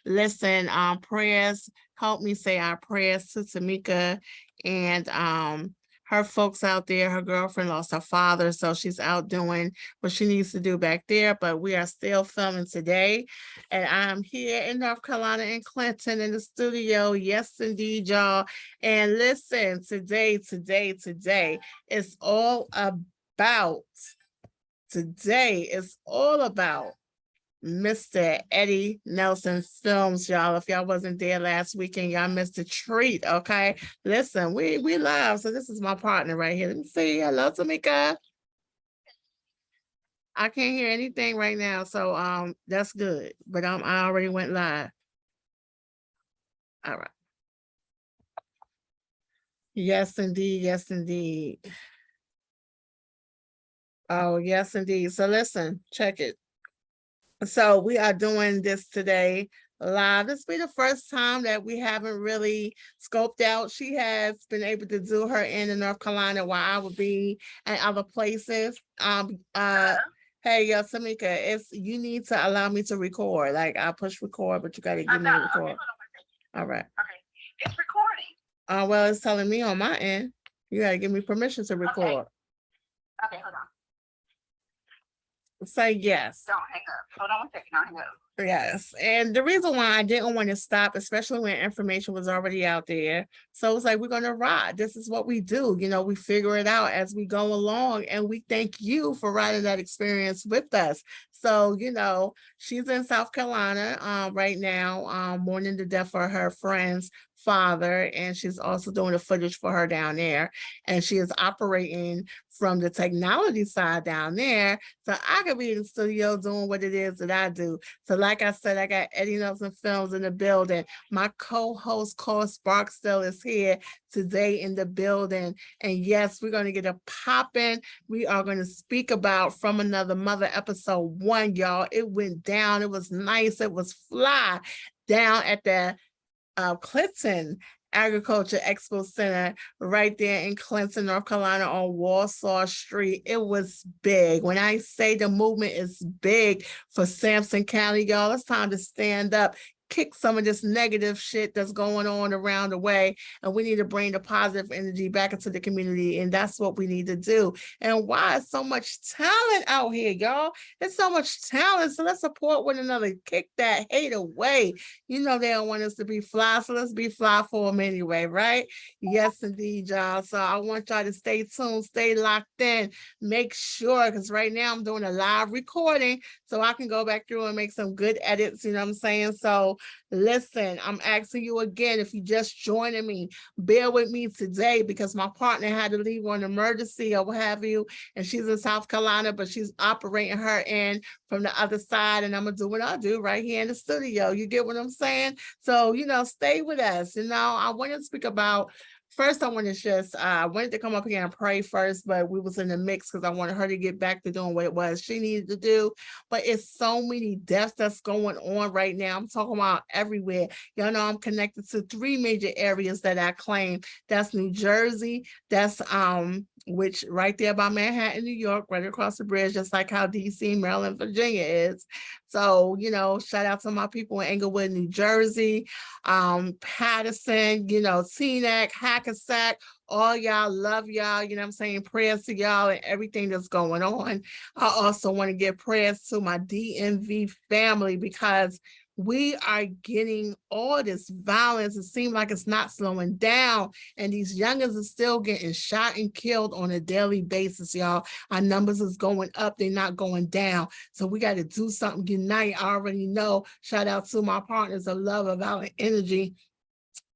Listen, prayers, help me say our prayers to Tamika and her folks out there. Her girlfriend lost her father, so she's out doing what she needs to do back there. But we are still filming today, and I'm here in North Carolina in Clinton in the studio. Yes, indeed, y'all. And listen, today is all about. Today is all about Mr. Eddie Nelson Films, y'all. If y'all wasn't there last weekend, y'all missed a treat, okay? Listen, we live, so this is my partner right here. Let me see. Hello, Tamika. I can't hear anything right now, so that's good. But I already went live. All right. Yes, indeed. Yes, indeed. Oh, yes, indeed. So listen, check it. So we are doing this today live. This will be the first time that we haven't really scoped out. She has been able to do her in North Carolina while I would be at other places. Hey, yo, Samika, it's you need to allow me to record. Like I push record, but you gotta give me a record. All right. Okay. It's recording. Well, it's telling me on my end. You gotta give me permission to record. Okay, hold on. Say yes. Don't hang up. Hold on one second. I'll hang up. Yes. And the reason why I didn't want to stop, especially when information was already out there. So it's like, we're going to ride. This is what we do. You know, we figure it out as we go along. And we thank you for riding that experience with us. So, you know, she's in South Carolina right now, mourning the death for her friend's father. And she's also doing the footage for her down there. And she is operating from the technology side down there. So I could be in the studio doing what it is that I do. So like I said, I got Eddie Nelson Films in the building. My co-host, Barksdale, is here today in the building. And yes, we're going to get a popping. We are going to speak about From Another Mother, episode 1, y'all. It went down. It was nice. It was fly down at the Clinton Agriculture Expo Center right there in Clinton, North Carolina on Warsaw Street. It was big. When I say the movement is big for Sampson County, y'all, it's time to stand up, kick some of this negative shit that's going on around the way, and we need to bring the positive energy back into the community, and that's what we need to do. And why is so much talent out here, y'all? There's so much talent, so let's support one another, kick that hate away. You know they don't want us to be fly, so let's be fly for them anyway, right? Yes, indeed, y'all. So I want y'all to stay tuned, stay locked in, make sure, because right now I'm doing a live recording, so I can go back through and make some good edits, you know what I'm saying? So listen, I'm asking you again, if you just joining me, bear with me today because my partner had to leave on emergency or what have you, and she's in South Carolina, but she's operating her in from the other side, and I'm gonna do what I do right here in the studio. You get what I'm saying? So, you know, stay with us. You know, I want to speak about first, I want to just, I wanted to come up here and pray first, but we was in the mix because I wanted her to get back to doing what it was she needed to do. But it's so many deaths that's going on right now. I'm talking about everywhere. Y'all know I'm connected to 3 major areas that I claim. That's New Jersey. That's which right there by Manhattan, New York, right across the bridge, just like how DC, Maryland, Virginia is. So, you know, shout out to my people in Englewood, New Jersey, Patterson, you know, Teaneck, Hackensack, all y'all, love y'all, you know what I'm saying? Prayers to y'all and everything that's going on. I also want to give prayers to my DMV family because we are getting all this violence. It seems like it's not slowing down, and these youngins are still getting shot and killed on a daily basis, y'all. Our numbers is going up, they're not going down. So we got to do something, unite. I already know. Shout out to my partners of Love of Valiant Energy.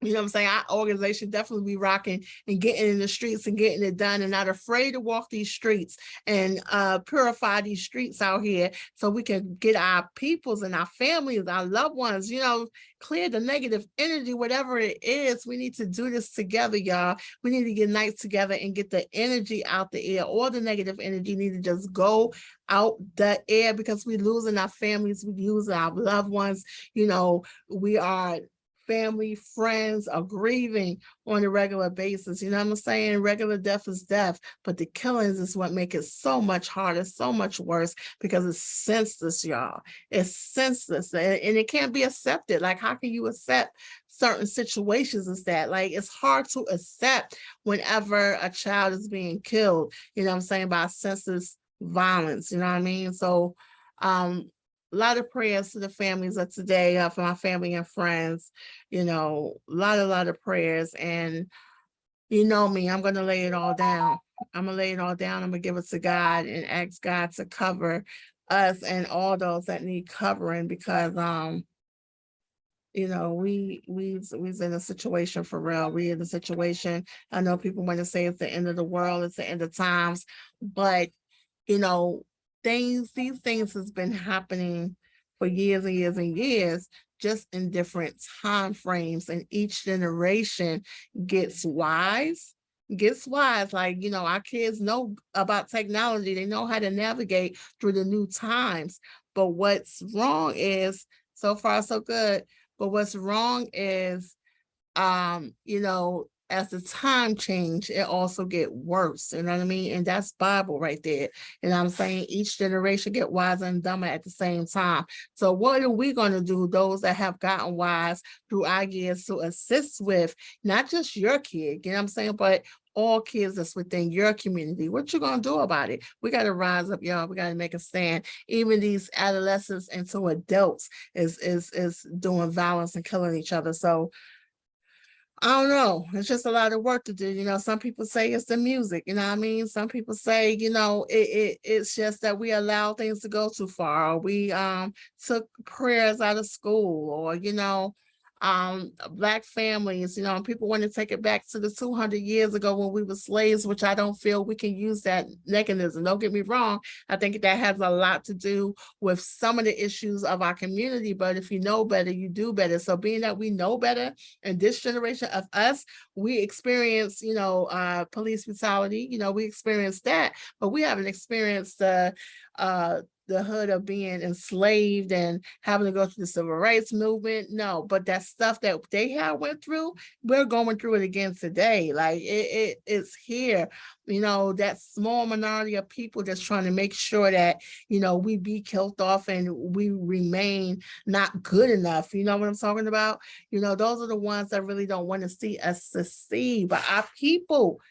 You know what I'm saying? Our organization definitely be rocking and getting in the streets and getting it done and not afraid to walk these streets and purify these streets out here so we can get our peoples and our families, our loved ones, you know, clear the negative energy, whatever it is. We need to do this together, y'all. We need to unite together and get the energy out the air. All the negative energy need to just go out the air because we're losing our families, we're losing our loved ones. You know, we are family, friends are grieving on a regular basis. You know what I'm saying? Regular death is death, but the killings is what make it so much harder, so much worse, because it's senseless, y'all. It's senseless, and it can't be accepted. Like, how can you accept certain situations as that? Like, it's hard to accept whenever a child is being killed, you know what I'm saying, by senseless violence, you know what I mean? So a lot of prayers to the families of today, for my family and friends, you know, a lot of prayers. And you know me, I'm gonna lay it all down. I'm gonna lay it all down. I'm gonna give it to God and ask God to cover us and all those that need covering, because you know, we's in a situation for real. We in a situation. I know people want to say it's the end of the world, it's the end of times, but you know, these things has been happening for years and years and years, just in different time frames, and each generation gets wise like, you know, our kids know about technology, they know how to navigate through the new times. But what's wrong is, so far so good, but what's wrong is, you know, as the time change, it also get worse. You know what I mean? And that's Bible right there. And I'm saying each generation get wiser and dumber at the same time. So what are we going to do, those that have gotten wise through our years, to assist with not just your kid, you know what I'm saying, but all kids that's within your community? What you gonna do about it? We got to rise up, y'all. We got to make a stand. Even these adolescents into adults is doing violence and killing each other. So I don't know. It's just a lot of work to do. You know, some people say it's the music, you know what I mean? Some people say, you know, it's just that we allow things to go too far, or we took prayers out of school, or, you know, Black families, you know, people want to take it back to the 200 years ago when we were slaves, which I don't feel we can use that mechanism. Don't get me wrong. I think that has a lot to do with some of the issues of our community, but if you know better, you do better. So being that we know better, and this generation of us, we experience, you know, police brutality, you know, we experienced that, but we haven't experienced the hood of being enslaved and having to go through the civil rights movement. No, but that stuff that they had went through, we're going through it again today. Like it's here, you know, that small minority of people that's trying to make sure that, you know, we be killed off and we remain not good enough. You know what I'm talking about? You know, those are the ones that really don't want to see us succeed. But our people,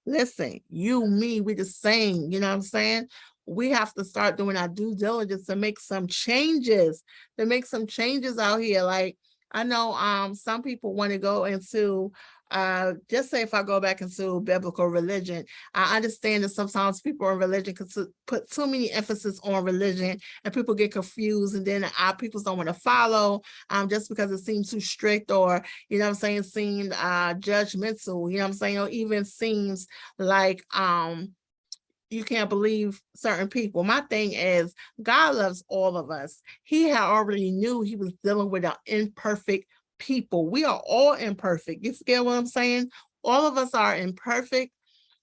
listen, you, me, we the same. You know what I'm saying? We have to start doing our due diligence to make some changes, out here. Like, I know some people want to go into just say if I go back into biblical religion, I understand that sometimes people in religion can put too many emphasis on religion, and people get confused, and then our people don't want to follow just because it seems too strict, or, you know what I'm saying, seemed judgmental, you know what I'm saying, or even seems like you can't believe certain people. My thing is, God loves all of us. He had already knew he was dealing with an imperfect people. We are all imperfect. You get what I'm saying? All of us are imperfect.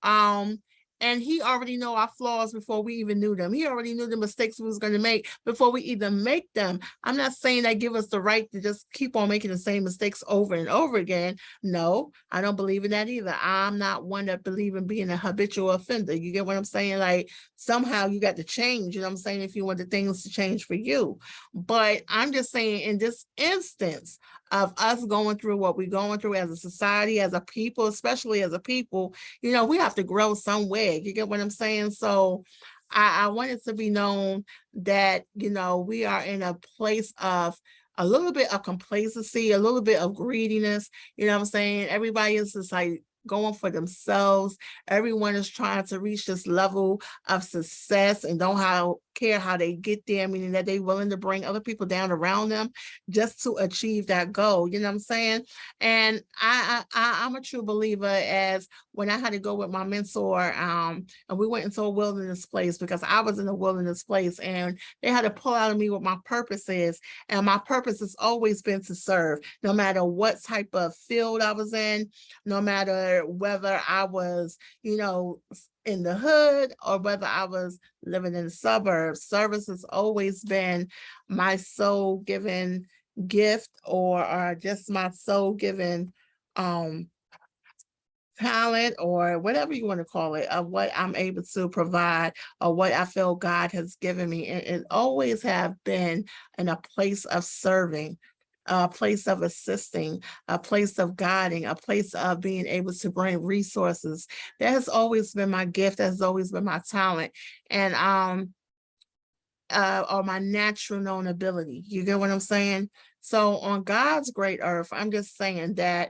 Um, and he already know our flaws before we even knew them. He already knew the mistakes we was going to make before we even make them. I'm not saying that give us the right to just keep on making the same mistakes over and over again. No, I don't believe in that either. I'm not one that believe in being a habitual offender. You get what I'm saying? Like, somehow you got to change, you know what I'm saying, if you want the things to change for you. But I'm just saying, in this instance of us going through what we're going through as a society, as a people, especially as a people, you know, we have to grow somewhere. You get what I'm saying? So I want it to be known that, you know, we are in a place of a little bit of complacency, a little bit of greediness. You know what I'm saying? Everybody is just like going for themselves. Everyone is trying to reach this level of success and don't care how they get there, meaning that they're willing to bring other people down around them just to achieve that goal. You know what I'm saying? And I'm a true believer, as when I had to go with my mentor, and we went into a wilderness place, because I was in a wilderness place, and they had to pull out of me what my purpose is. And my purpose has always been to serve, no matter what type of field I was in, no matter whether I was, you know, in the hood or whether I was living in the suburbs. Service has always been my soul given, gift or just my soul given talent or whatever you want to call it, of what I'm able to provide or what I feel God has given me. And it always have been in a place of serving, a place of assisting, a place of guiding, a place of being able to bring resources. That has always been my gift. That has always been my talent. And or my natural known ability. You get what I'm saying? So on God's great earth, I'm just saying that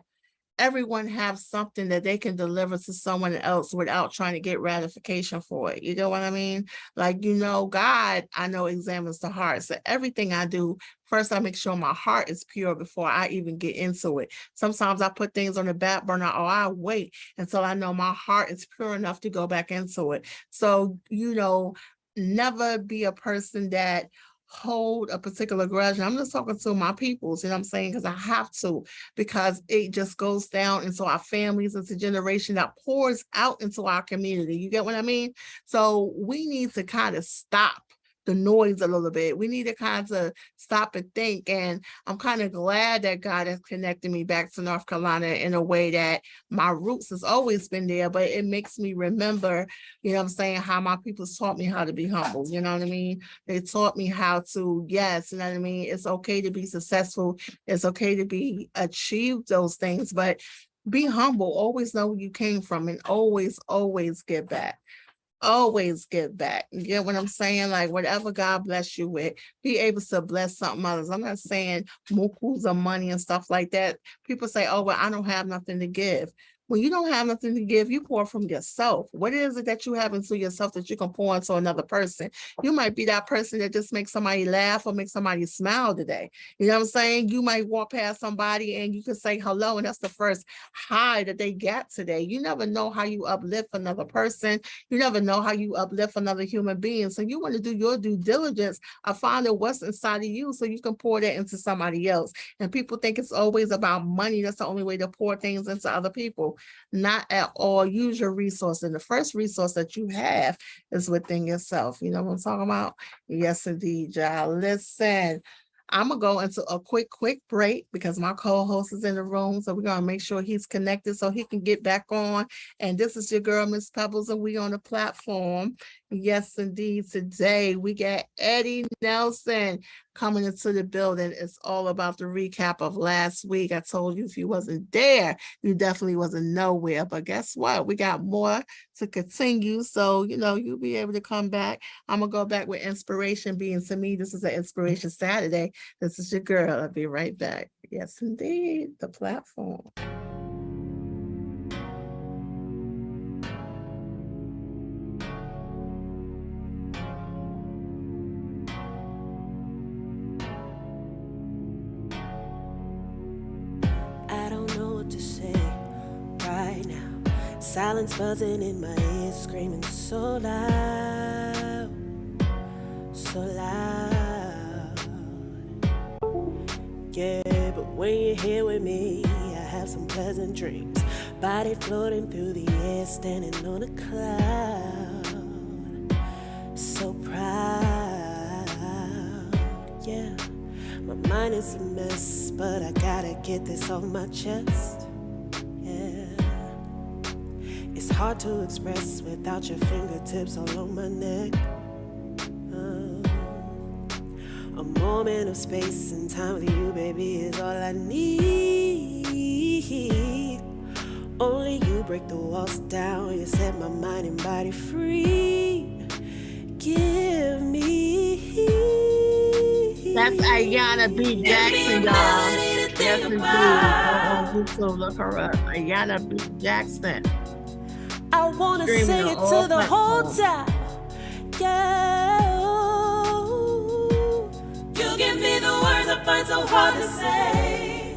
everyone have something that they can deliver to someone else without trying to get ratification for it. You know what I mean? Like, God, I know, examines the heart. So everything I do, first I make sure my heart is pure before I even get into it. Sometimes I put things on the back burner or I wait until I know my heart is pure enough to go back into it. So, never be a person that hold a particular grudge. And I'm just talking to my peoples, I'm saying? Because I have to, because it just goes down into our families. It's a generation that pours out into our community. You get what I mean? So we need to kind of stop the noise a little bit. We need to kind of stop and think. And I'm kind of glad that God has connected me back to North Carolina in a way that my roots has always been there, but it makes me remember, I'm saying, how my people taught me how to be humble. You know what I mean? They taught me how to, yes, you know what I mean? It's okay to be successful. It's okay to achieve those things, but be humble. Always know where you came from and always give back. Always give back. You get what I'm saying? Like, whatever God bless you with, be able to bless something others. I'm not saying mukus of money and stuff like that. People say, oh, well, I don't have nothing to give. When you don't have nothing to give, you pour from yourself. What is it that you have into yourself that you can pour into another person? You might be that person that just makes somebody laugh or make somebody smile today. You know what I'm saying? You might walk past somebody and you can say hello, and that's the first hi that they got today. You never know how you uplift another person. You never know how you uplift another human being. So you want to do your due diligence of finding what's inside of you so you can pour that into somebody else. And people think it's always about money. That's the only way to pour things into other people. Not at all. Use your resource. And the first resource that you have is within yourself. You know what I'm talking about? Yes, indeed, y'all. Listen, I'm going to go into a quick break because my co-host is in the room. So we're going to make sure he's connected so he can get back on. And this is your girl, Miss Pebbles, and we on the platform. Yes, indeed. Today we got Eddie Nelson coming into the building. It's all about the recap of last week. I told you if you wasn't there, you definitely wasn't nowhere. But guess what? We got more to continue. So, you'll be able to come back. I'm going to go back with inspiration being to me. This is an Inspiration Saturday. This is your girl. I'll be right back. Yes, indeed. The platform. Silence buzzing in my ears, screaming so loud, so loud. Yeah, but when you're here with me, I have some pleasant dreams. Body floating through the air, standing on a cloud. So proud, yeah. My mind is a mess, but I gotta get this off my chest. It's hard to express without your fingertips all on my neck. A moment of space and time with you, baby, is all I need. Only you break the walls down. You set my mind and body free. Give me. That's Ayana B. Jackson, y'all. Yes, indeed. On YouTube, look her up. Ayana B. Jackson. I wanna say it to the whole time. Yeah. You give me the words I find so hard to say.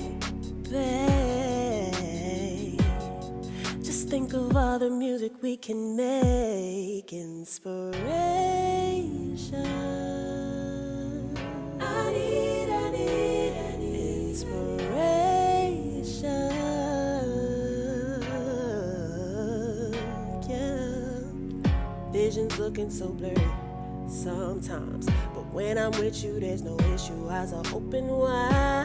Babe, just think of all the music we can make. Inspiration. I need inspiration. Vision's looking so blurry sometimes, but when I'm with you, there's no issue. Eyes are open wide.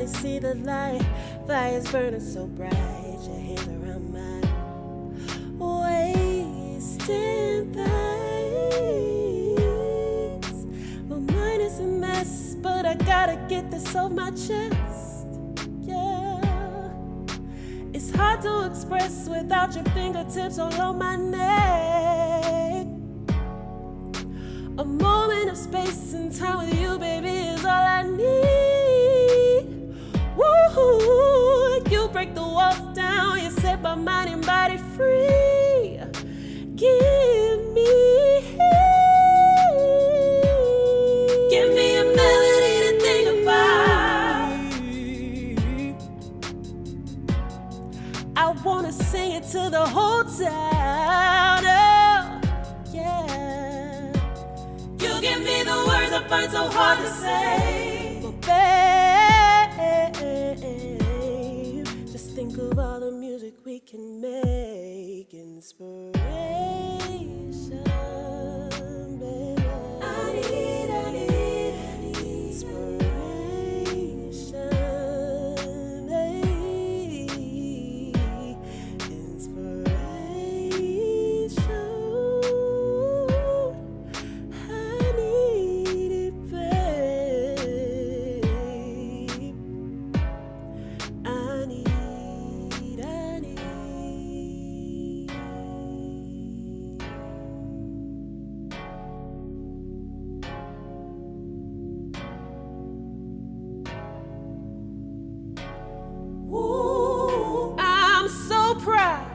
finally see the light. Fire's burning so bright, your hands around my waist and thighs. My mind is a mess, but I gotta get this off my chest. Yeah, it's hard to express without your fingertips all on my neck. A moment of space and time with you, baby, is all I need. Woo, you break the walls down, you set my mind and body free. Give me a melody to think about. I wanna sing it to the whole town. Oh, yeah. You give me the words I find so hard to say. But babe, just think of all the music we can make. Inspiration, baby. I need inspiration, baby. Inspiration. I need it, babe. I need. Ooh, I'm so proud.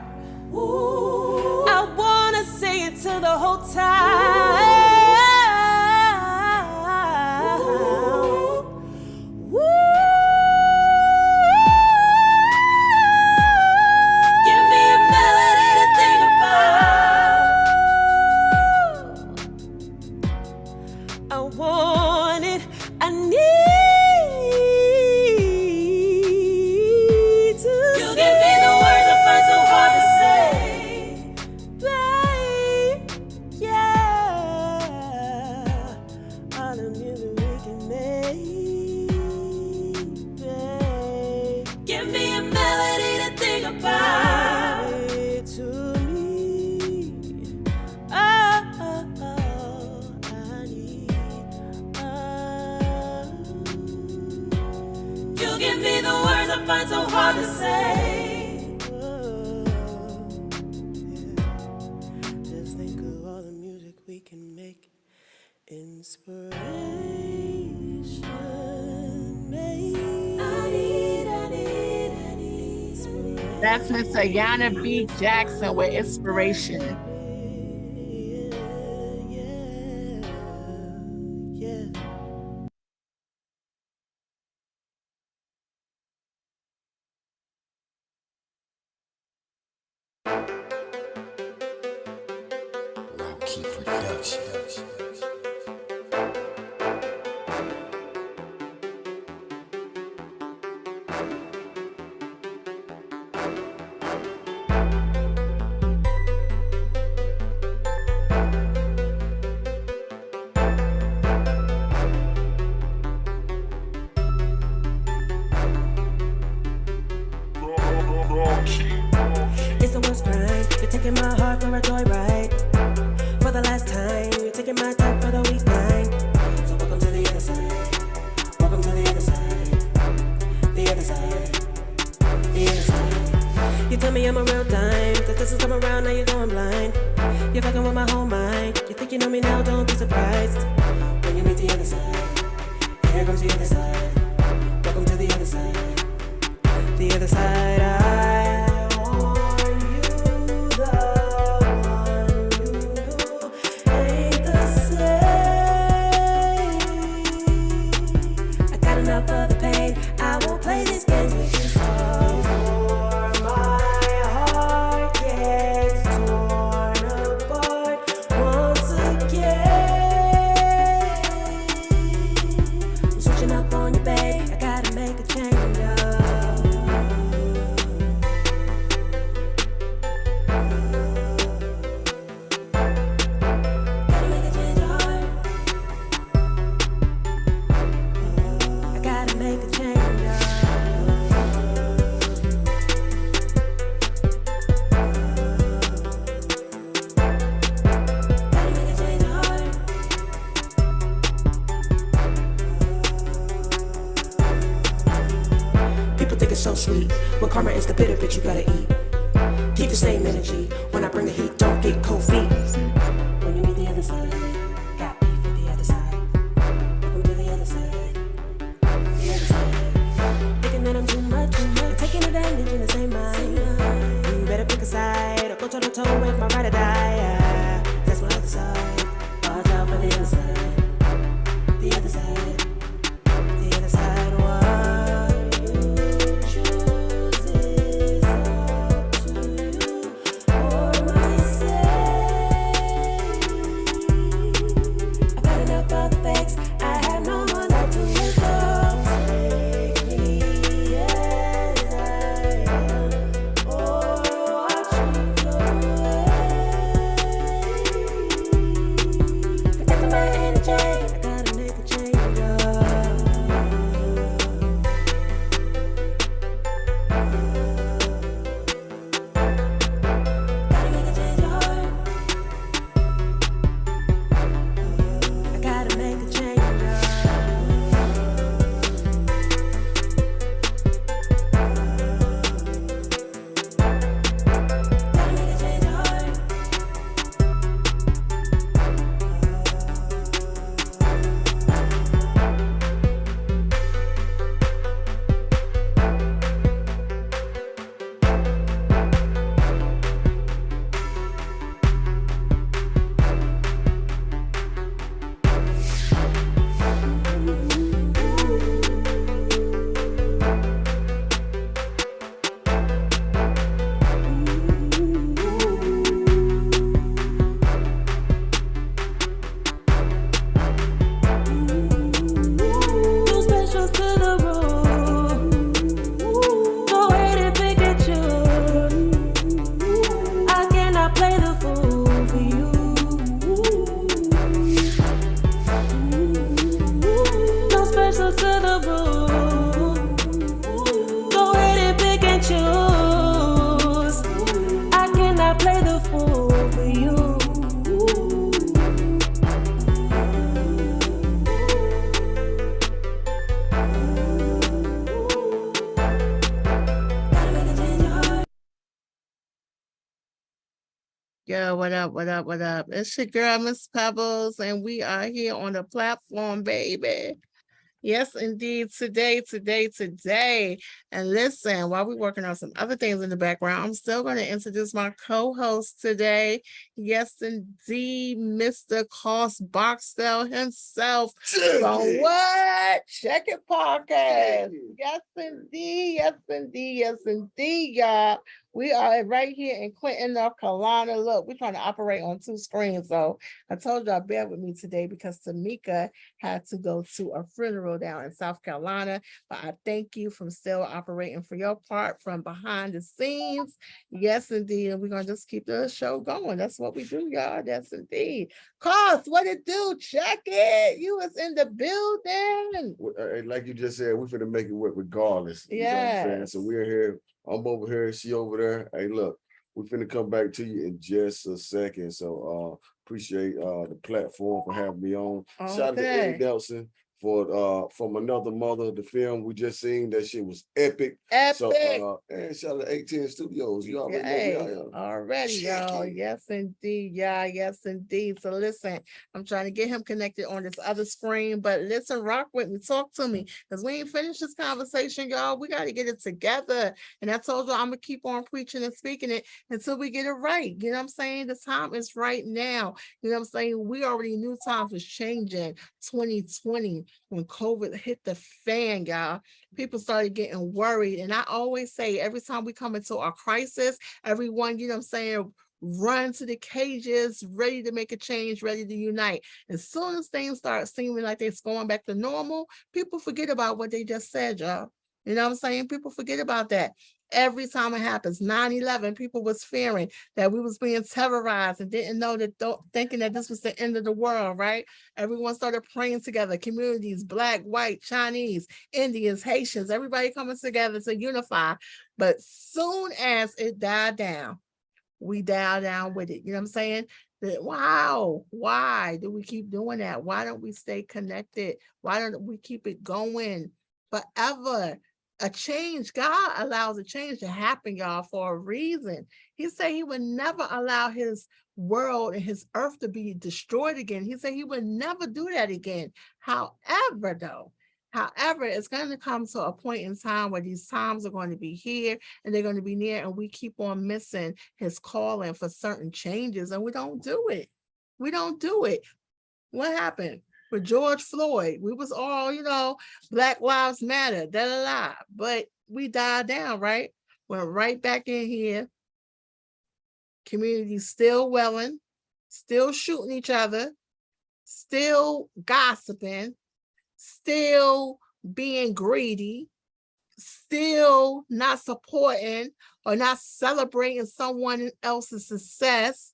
Ooh, I wanna say it to the whole town. Ooh. Give me a melody to think about. I want it, I need to. You give me the words I find so hard to say, babe. Yeah, all the music we can make, babe. Give me a melody to think about. To me, oh, I need. You give me the words I find so hard to say. Just think of all the music we can make. Inspiration, babe. I need inspiration. That's Miss Ayana B. Jackson with Inspiration. Yeah. Rocky Production. It's the worst crime. You're taking my heart for a joyride. For the last time, you're taking my time for the weekend. So welcome to the other side. Welcome to the other side. The other side. The other side. You tell me I'm a real dime. That this is come around, now you're going blind. You're fucking with my whole mind. You think you know me now, don't be surprised. When you meet the other side. Here comes the other side. Welcome to the other side. The other side. I warn you, the one you ain't the same. I got enough of the pain. I won't play these games with you. So my heart gets torn apart once again. I'm switching up on you, babe. I gotta make a change. When karma is the bitter bitch you gotta eat. Keep the same energy. When I bring the heat, don't get cold feet. When you meet the other side, got beef with the other side. Welcome to the other side. The other side. Thinking that I'm too much. You're taking advantage in the same mind. You better pick a side or go toe to toe with my ride or die. That's my other side. Watch out for the other side. The other side. The other side. What you choose is up to you or myself. I've had enough of the fakes. I have no more love to resolve. Take me as I am, or watch me flow away. Protecting my energy, I gotta make a change. Gotta make a change. I gotta make a change. Gotta make a change. Two specials to the room. Go ahead and pick and choose. I cannot play the fool for you. No specials to the room. Go ahead and pick and choose. I cannot play the fool for you. Yo, what up, what up, what up? It's your girl, Miss Pebbles, and we are here on the platform, baby. Yes, indeed. Today. And listen, while we're working on some other things in the background, I'm still going to introduce my co-host today. Yes, indeed, Mr. Cost Barksdale himself. From what? Checkit podcast. Yes, indeed, y'all. We are right here in Clinton, North Carolina. Look, we're trying to operate on 2 screens. So I told y'all, bear with me today because Tamika had to go to a funeral down in South Carolina. But I thank you for still operating for your part from behind the scenes. Yes, indeed. And we're going to just keep the show going. That's what we do, y'all. Yes, indeed. Cost, what it do? Check it. You was in the building. Like you just said, we're finna make it work regardless. You know what I'm saying? So we're here. I'm over here. She over there. Hey, look, we're finna come back to you in just a second. So appreciate the platform for having me on. Shout out to Eddie Nelson for From Another Mother, the film we just seen. That shit was epic. So and shout out to 18 Studios. You already know we are. Already, y'all. Yes, indeed. Yeah, yes, indeed. So listen, I'm trying to get him connected on this other screen, but listen, rock with me, talk to me, because we ain't finished this conversation, y'all. We got to get it together. And I told you I'm gonna keep on preaching and speaking it until we get it right. You know what I'm saying? The time is right now. You know what I'm saying? We already knew times was changing. 2020, when COVID hit the fan, y'all, people started getting worried. And I always say, every time we come into a crisis, everyone, you know what I'm saying, run to the cages, ready to make a change, ready to unite. As soon as things start seeming like it's going back to normal, people forget about what they just said, y'all. You know what I'm saying? People forget about that. Every time it happens, 9/11, people was fearing that we was being terrorized and didn't know that, thinking that this was the end of the world, right? Everyone started praying together, communities, Black, white, Chinese, Indians, Haitians, everybody coming together to unify. But soon as it died down, we dial down with it. You know what I'm saying? Wow, why do we keep doing that? Why don't we stay connected? Why don't we keep it going forever? a change, God allows a change to happen, y'all, for a reason. He said he would never allow his world and his earth to be destroyed again. He said he would never do that again. However, it's going to come to a point in time where these times are going to be here and they're going to be near, and we keep on missing his calling for certain changes, and we don't do it. We don't do it. What happened with George Floyd? We was all, Black Lives Matter, but we died down, right? Went right back in here. Community still welling, still shooting each other, still gossiping, still being greedy, still not supporting or not celebrating someone else's success.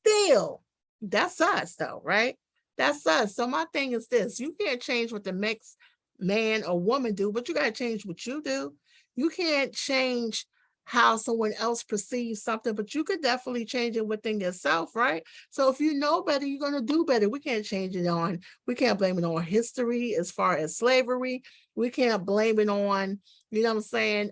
Still, that's us though, right? That's us. So my thing is this: you can't change what the next man or woman do, but you got to change what you do. You can't change how someone else perceives something, but you could definitely change it within yourself, right? So if you know better, you're going to do better. We can't we can't blame it on history as far as slavery. We can't blame it on,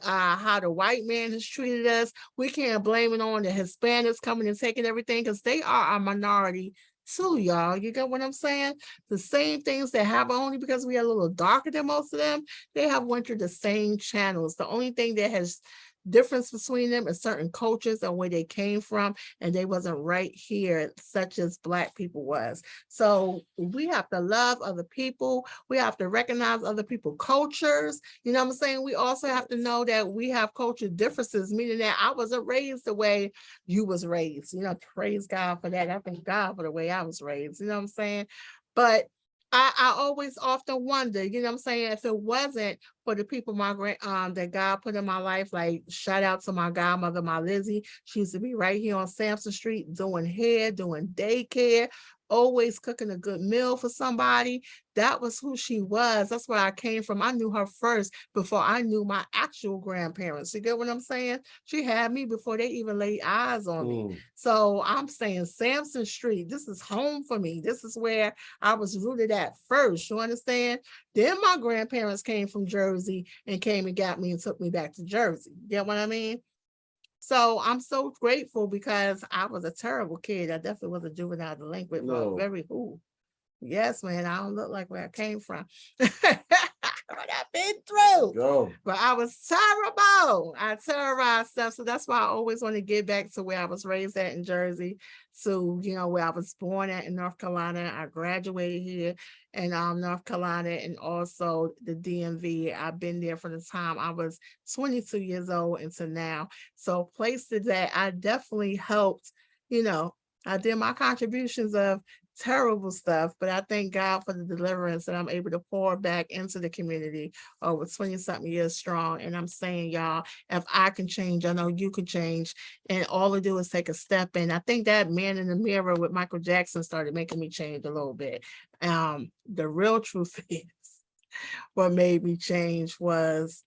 how the white man has treated us. We can't blame it on the Hispanics coming and taking everything, because they are a minority too, y'all. You get what I'm saying? The same things that happen, only because we are a little darker than most of them, they have went through the same channels. The only thing that has difference between them is certain cultures and where they came from, and they wasn't right here, such as Black people was. So we have to love other people. We have to recognize other people's cultures. You know what I'm saying? We also have to know that we have culture differences, meaning that I wasn't raised the way you was raised. Praise God for that. I thank God for the way I was raised. You know what I'm saying? But I always often wonder, if it wasn't for the people that God put in my life, like shout out to my godmother, my Lizzie. She used to be right here on Sampson Street doing hair, doing daycare, always cooking a good meal for somebody. That was who she was. That's where I came from. I knew her first before I knew my actual grandparents. You get what I'm saying? She had me before they even laid eyes on me. So I'm saying Sampson Street, this is home for me. This is where I was rooted at first. You understand? Then my grandparents came from Jersey and came and got me and took me back to Jersey. You get what I mean? So I'm so grateful, because I was a terrible kid. I definitely was a juvenile delinquent, but very cool. Yes, man, I don't look like where I came from. What I've been through. But I was terrible. I terrorized stuff. So that's why I always want to get back to where I was raised at in Jersey, to, where I was born at in North Carolina. I graduated here in North Carolina, and also the DMV. I've been there from the time I was 22 years old until now. So places that I definitely helped, I did my contributions of terrible stuff, but I thank God for the deliverance that I'm able to pour back into the community over 20-something years strong. And I'm saying, y'all, if I can change, I know you can change. And all to do is take a step in. I think that Man in the Mirror with Michael Jackson started making me change a little bit. The real truth is, what made me change was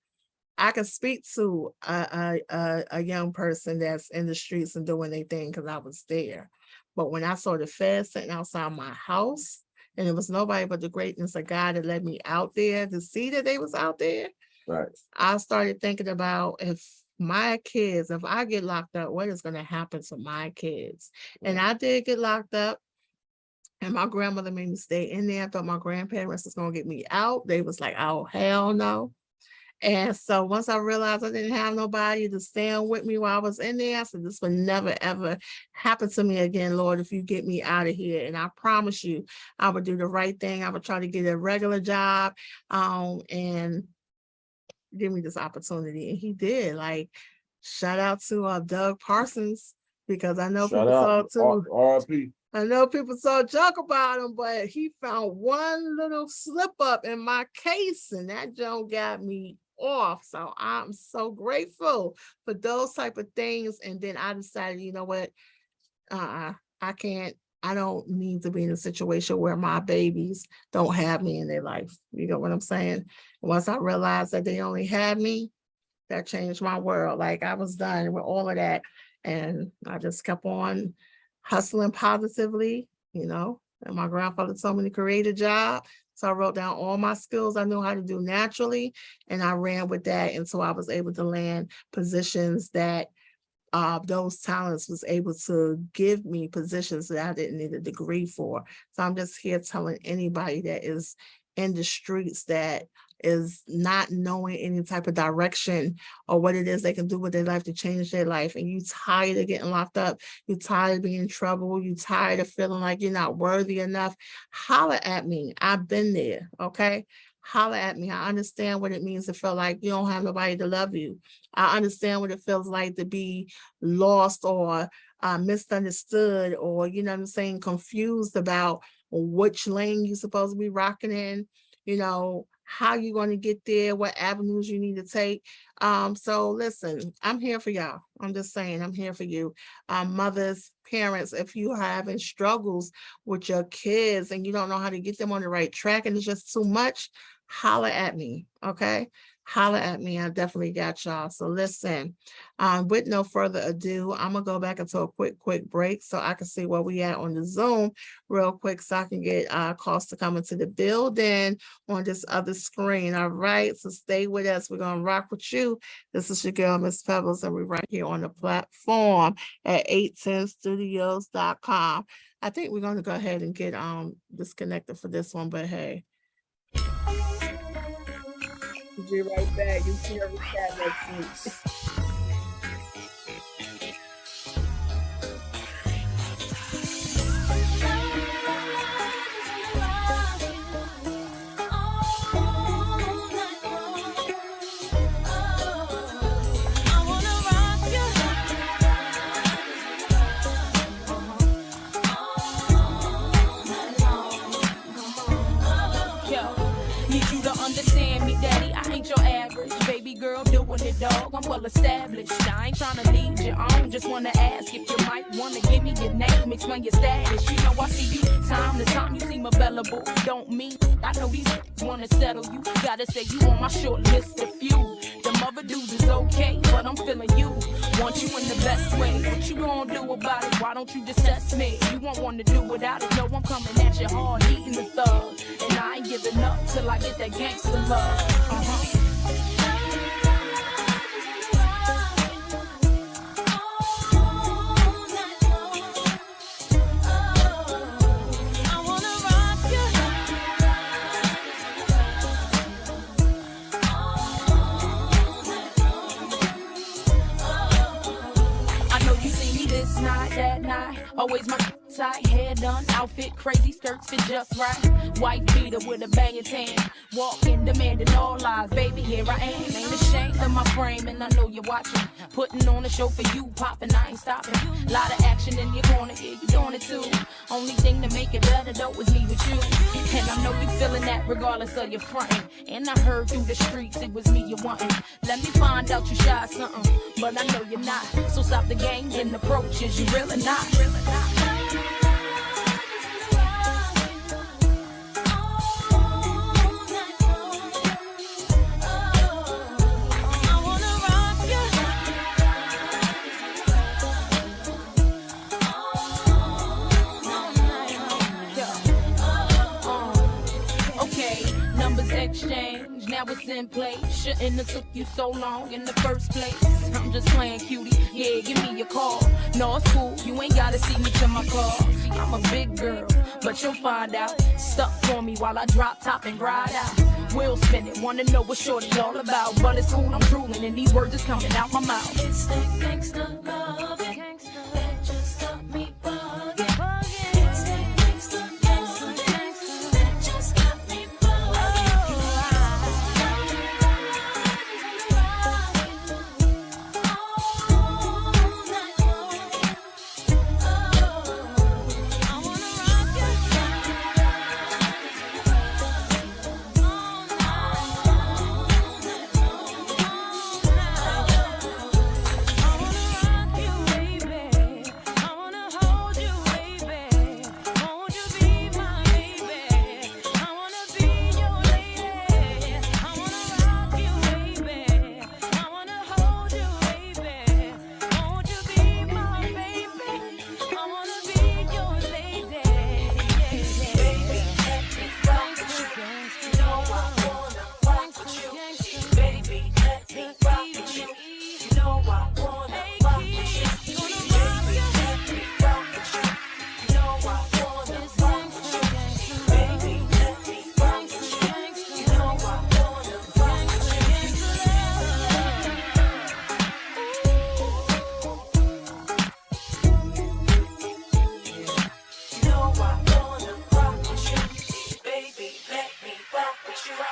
I could speak to a young person that's in the streets and doing their thing, because I was there. But when I saw the feds sitting outside my house, and it was nobody but the greatness of God that led me out there to see that they was out there, right, I started thinking about, if I get locked up, what is going to happen to my kids? Right. And I did get locked up. And my grandmother made me stay in there. I thought my grandparents was going to get me out. They was like, oh, hell no. And so once I realized I didn't have nobody to stand with me while I was in there, I said, this would never, ever happen to me again, Lord, if you get me out of here. And I promise you, I would do the right thing. I would try to get a regular job and give me this opportunity. And he did. Like, shout out to Doug Parsons, because I know people saw too. RIP. I know people saw junk about him, but he found one little slip up in my case, and that junk got me off. So I'm so grateful for those type of things. And then I decided, you know what? I don't need to be in a situation where my babies don't have me in their life. You know what I'm saying? Once I realized that they only had me, that changed my world. Like, I was done with all of that. And I just kept on hustling positively, And my grandfather told me to create a job. So I wrote down all my skills I knew how to do naturally, and I ran with that. And so I was able to land positions that those talents was able to give me positions that I didn't need a degree for. So I'm just here telling anybody that is in the streets that is not knowing any type of direction or what it is they can do with their life to change their life. And you tired of getting locked up, you tired of being in trouble, you tired of feeling like you're not worthy enough, holler at me. I've been there, okay? Holler at me. I understand what it means to feel like you don't have nobody to love you. I understand what it feels like to be lost or misunderstood, or, you know what I'm saying, confused about which lane you're supposed to be rocking in, you know, how you're going to get there, what avenues you need to take. So listen, I'm here for y'all. I'm just saying, I'm here for you. Mothers, parents, if you are having struggles with your kids and you don't know how to get them on the right track and it's just too much, holler at me, okay? Holler at me. I definitely got y'all. So listen, with no further ado, I'm gonna go back into a quick break so I can see where we at on the Zoom real quick so I can get Costa coming to the building on this other screen. All right, so stay with us. We're gonna rock with you. This is your girl, Miss Pebbles, and we're right here on the platform at 810studios.com. I think we're gonna go ahead and get disconnected for this one, but hey. We'll be right back. You see every chat next week. Your average baby girl doing it, dog. I'm well established. I ain't trying to lead you on. Just wanna ask if you might wanna give me your name, explain your status. You know I see you time to time. You seem available. Don't mean I know these wanna settle you. Gotta say you on my short list of few. Them other dudes is okay, but I'm feeling you. Want you in the best way. What you gonna do about it? Why don't you just test me? You won't want to do without it. No, I'm coming at you hard, eating the thug. And I ain't giving up till I get that gangster love. Night, that night, always my tight, hair done, outfit crazy, skirts fit just right. White beater with a banging tan, walking, demanding all lies. Baby, here I am, ain't ashamed of my frame, and I know you're watching. Putting on a show for you, popping, I ain't stopping. Lot of action in your corner, yeah, you doing it too. Only thing to make it better though is me with you. And I know you feeling that regardless of your fronting. And I heard through the streets it was me you wanting. Let me find out you shy something, but I know you're not. So stop the games and approaches, you really not. Exchange, now it's in place. Shouldn't have took you so long in the first place. I'm just playing cutie, yeah, give me your call. No, it's cool, you ain't gotta see me to my car. See, I'm a big girl, but you'll find out. Stuck for me while I drop top and ride out. We'll spin it, wanna know what shorty's all about. But it's cool, I'm drooling, and these words is coming out my mouth. It's that gangsta love, that just got me bugging. It's that gangsta that just got me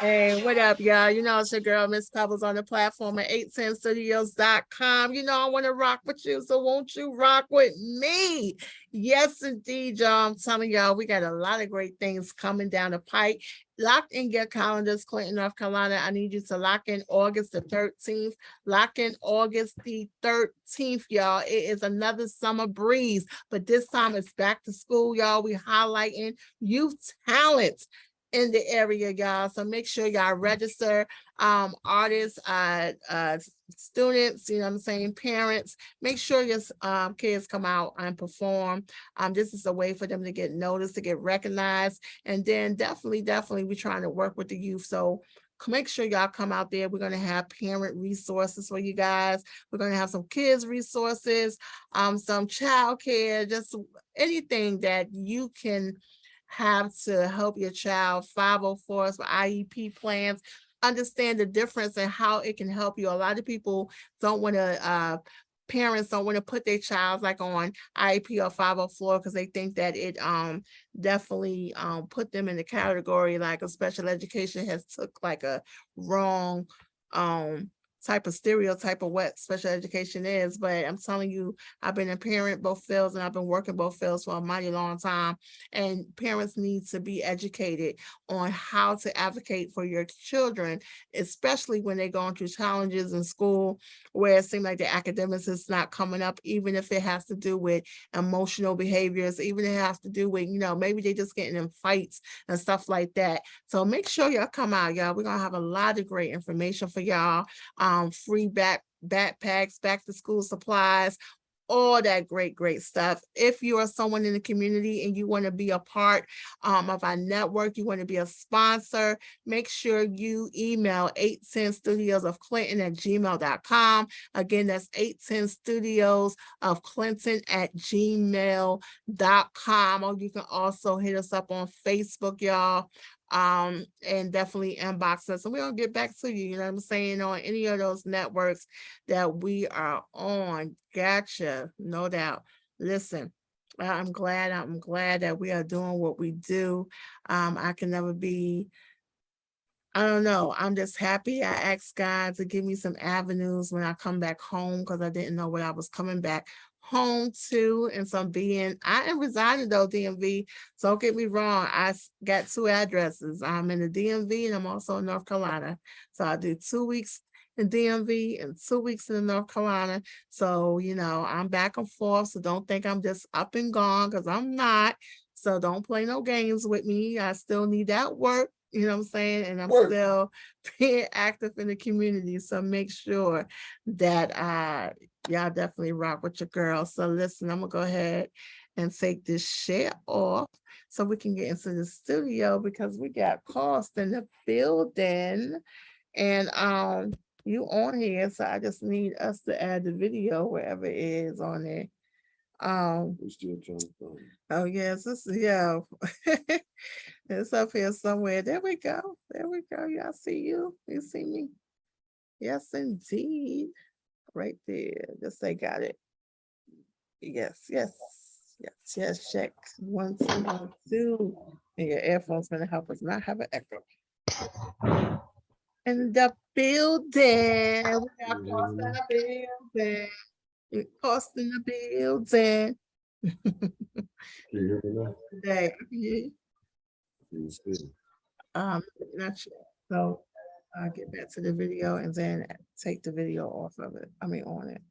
Hey, what up, y'all? You know, it's your girl, Miss Pebbles, on the platform at 810studios.com. You know, I want to rock with you, so won't you rock with me? Yes, indeed, y'all. I'm telling y'all, we got a lot of great things coming down the pike. Lock in your calendars, Clinton, North Carolina. I need you to lock in August the 13th. Lock in August the 13th, y'all. It is another summer breeze, but this time it's back to school, y'all. We highlighting youth talents in the area, y'all. So make sure y'all register, artists, students, you know what I'm saying, parents. Make sure your kids come out and perform. This is a way for them to get noticed, to get recognized. And then definitely we're trying to work with the youth. So make sure y'all come out there. We're going to have parent resources for you guys. We're going to have some kids resources, some child care, just anything that you can have to help your child. 504s for IEP plans. Understand the difference and how it can help you. A lot of people don't want to, parents don't want to put their child like on IEP or 504 because they think that it definitely put them in the category like a special education has took like a wrong type of stereotype of what special education is. But I'm telling you, I've been a parent both fields and I've been working both fields for a mighty long time. And parents need to be educated on how to advocate for your children, especially when they're going through challenges in school where it seems like the academics is not coming up, even if it has to do with emotional behaviors, even if it has to do with, you know, maybe they just getting in fights and stuff like that. So make sure y'all come out, y'all. We're gonna have a lot of great information for y'all. Free backpacks, back to school supplies, all that great stuff. If you are someone in the community and you want to be a part of our network, you want to be a sponsor, make sure you email 810studiosofclinton@gmail.com. Again, that's 810studiosofclinton@gmail.com. Or you can also hit us up on Facebook, y'all. And definitely inbox us, and we'll get back to you, you know what I'm saying, on any of those networks that we are on. Gotcha, no doubt. Listen, I'm glad that we are doing what we do. I can never be, I don't know, I'm just happy. I asked God to give me some avenues when I come back home because I didn't know what I was coming back home to. And so I am residing though, DMV. So don't get me wrong, I got 2 addresses. I'm in the DMV and I'm also in North Carolina. So I do 2 weeks in DMV and 2 weeks in North Carolina. So, you know, I'm back and forth. So don't think I'm just up and gone because I'm not. So don't play no games with me. I still need that work. You know what I'm saying? And I'm still being active in the community. So make sure that y'all definitely rock with your girls. So listen, I'm gonna go ahead and take this share off so we can get into the studio because we got Cost in the building. And you on here, so I just need us to add the video wherever it is on there. We're still trying to find it. Oh yes, this is it's up here somewhere. There we go. Y'all see you? You see me? Yes, indeed. Right there. Just say got it. Yes. Check. 1, 2, 1, 2. And your earphones gonna help us not have an echo. In the building. We got Cost in the building. Cost in the building. Can you hear me now? Today. Yeah. Can you see? Not sure. So I'll get back to the video and then take the video off of it. I mean, on it.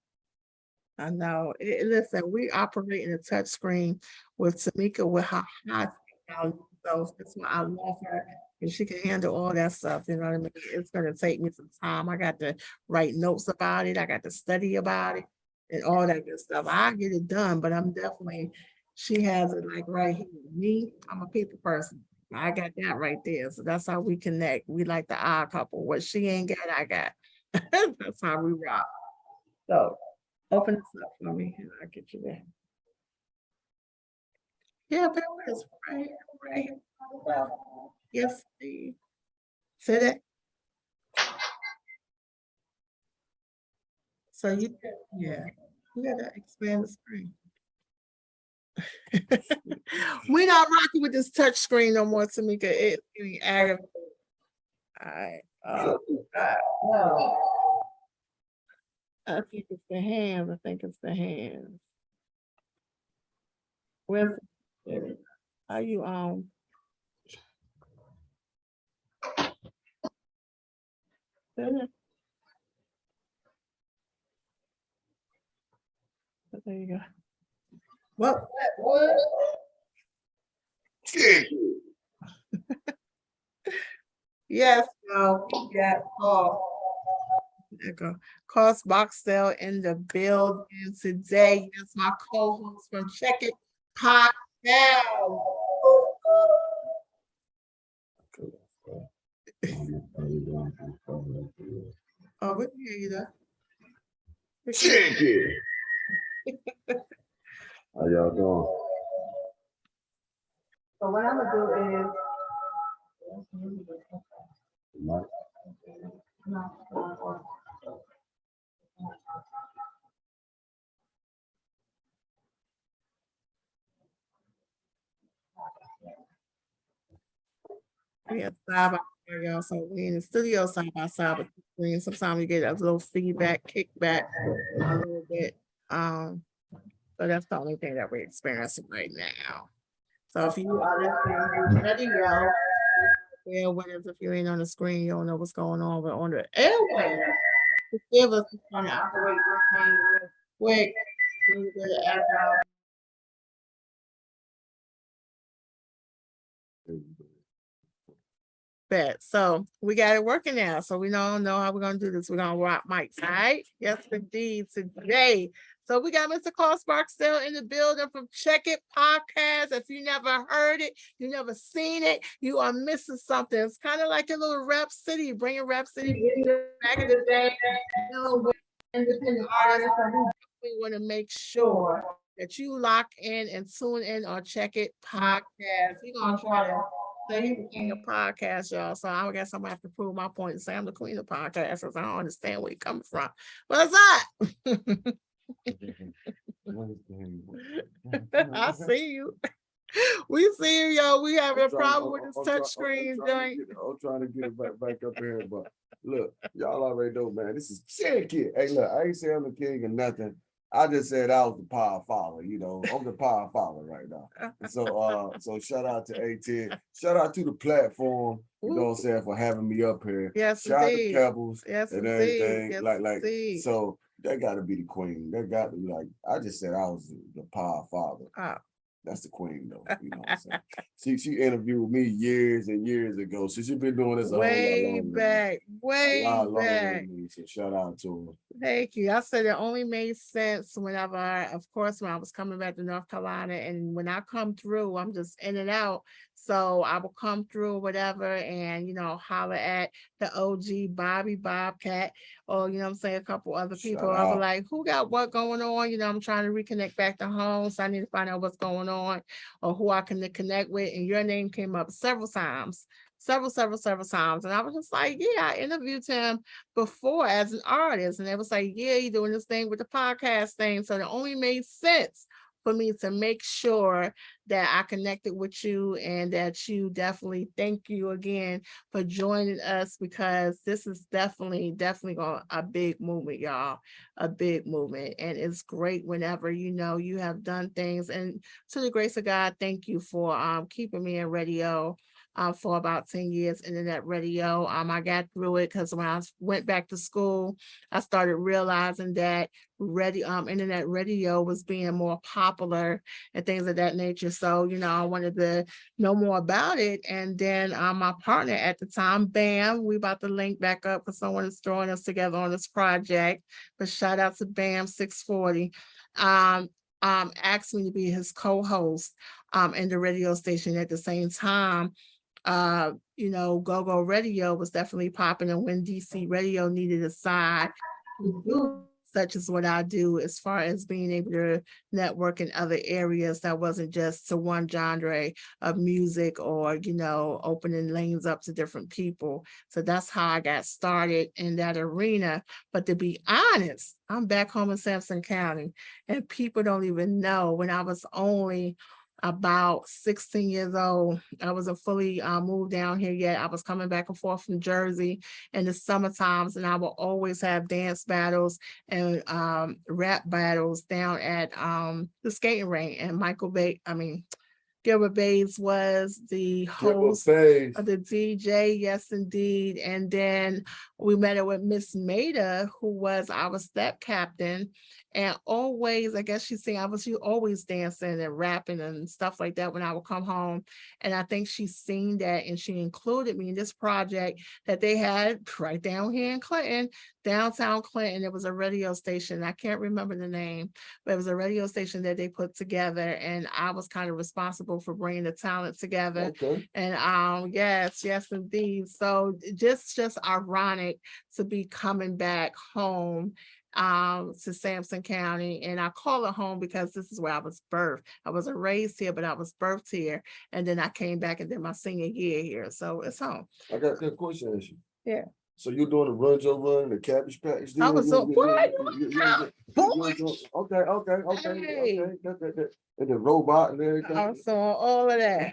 I know. Listen, we operate in a touch screen with Tamika with her high technology. So that's why I love her. And she can handle all that stuff. You know what I mean? It's going to take me some time. I got to write notes about it. I got to study about it and all that good stuff. I get it done, but I'm definitely, she has it like right here. Me, I'm a people person. I got that right there. So that's how we connect. We like the odd couple. What she ain't got, I got. That's how we rock. So open this up for me and I'll get you there. Yeah, but it's right here. Yes, Steve. Say that. So you gotta expand the screen. We're not rocking with this touch screen no more, Tamika. It's getting aggravating. right. No. I think it's the hands. I think it's the hands. Where's are you there you go. What? Yes, no, yeah. There you go. Cause Barksdale in the building today. Yes, my co-host from Checkit Barksdale. Oh, we can hear you though. Checkit. How y'all doing? So what I'm gonna do is we have side by side, y'all. So we in the studio side by side, but sometimes you get a little feedback, kickback a little bit. So that's the only thing that we're experiencing right now. So if you are listening, ready, y'all. Yeah, whenever if you ain't on the screen, you don't know what's going on, but on the airway, give us on to operate this thing real quick. Bet. So we got it working now. So we don't know how we're gonna do this. We're gonna rock mics, all right? Yes, indeed, today. So we got Mr. Carl Barksdale in the building from Checkit Podcast. If you never heard it, you never seen it, you are missing something. It's kind of like a little Rap City, bringing Rap City back in the day. You know, independent artists. We want to make sure that you lock in and tune in on Checkit Podcast. We're gonna try to say he's the king of podcasts, y'all. So I guess I'm gonna have to prove my point and say I'm the queen of podcasts because I don't understand where you're coming from. What's up? I see you. We see you, yo. We having a problem with this touch screen joint. I'm trying to get it back up here, but look, y'all already know, man. This is Checkit. Hey, look, I ain't saying I'm the king or nothing. I just said I was the power follower, you know. I'm the power follower right now. So shout out to A10. Shout out to the platform, you know what I'm saying, for having me up here. Yes, shout indeed. out to Pebbles Yes, and indeed. everything. Yes, like indeed. so that gotta be the queen. That got to be like, I just said I was the power father. Oh. That's the queen, though. You know what I'm saying? She interviewed me years and years ago. So she's been doing this a way whole lot back, way back. So shout out to her. Thank you. I said it only made sense whenever, of course, when I was coming back to North Carolina, and when I come through, I'm just in and out. So I will come through whatever, and holler at the OG Bobby Bobcat, or you know what I'm saying, a couple other people. I was like, who got what going on? I'm trying to reconnect back to home, so I need to find out what's going on or who I can connect with. And your name came up several times. Several times. And I was just like, yeah, I interviewed him before as an artist. And they was like, yeah, you're doing this thing with the podcast thing. So it only made sense for me to make sure that I connected with you, and that you definitely, thank you again for joining us, because this is definitely going a big movement, y'all, a big movement. And it's great whenever, you have done things. And to the grace of God, thank you for keeping me in radio. For about 10 years, internet radio. I got through it because when I went back to school, I started realizing that internet radio was being more popular and things of that nature. So, I wanted to know more about it. And then my partner at the time, Bam, we about to link back up because someone is throwing us together on this project. But shout out to Bam 640. Asked me to be his co-host in the radio station at the same time. Go-go radio was definitely popping, and when DC radio needed a side to do such as what I do, as far as being able to network in other areas that wasn't just to one genre of music, or opening lanes up to different people. So that's how I got started in that arena. But to be honest, I'm back home in Sampson County, and people don't even know when I was only about 16 years old. I wasn't fully moved down here yet. I was coming back and forth from Jersey in the summer times, and I will always have dance battles and rap battles down at the skating rink. And Gilbert Bays was the host of the DJ, yes, indeed. And then we met up with Miss Maida, who was our step captain. And always, I guess she always dancing and rapping and stuff like that when I would come home. And I think she's seen that, and she included me in this project that they had right down here in Clinton, downtown Clinton. It was a radio station. I can't remember the name, but it was a radio station that they put together, and I was kind of responsible for bringing the talent together. Okay. And yes, indeed. So just ironic to be coming back home to Sampson County. And I call it home because this is where I was birthed. I wasn't raised here, but I was birthed here. And then I came back and did my senior year here. So it's home. I got a question to ask you. Yeah. So you're doing the Run Joe Run, the Cabbage Patch? I was so what? Okay. And the robot and everything. I saw all of that.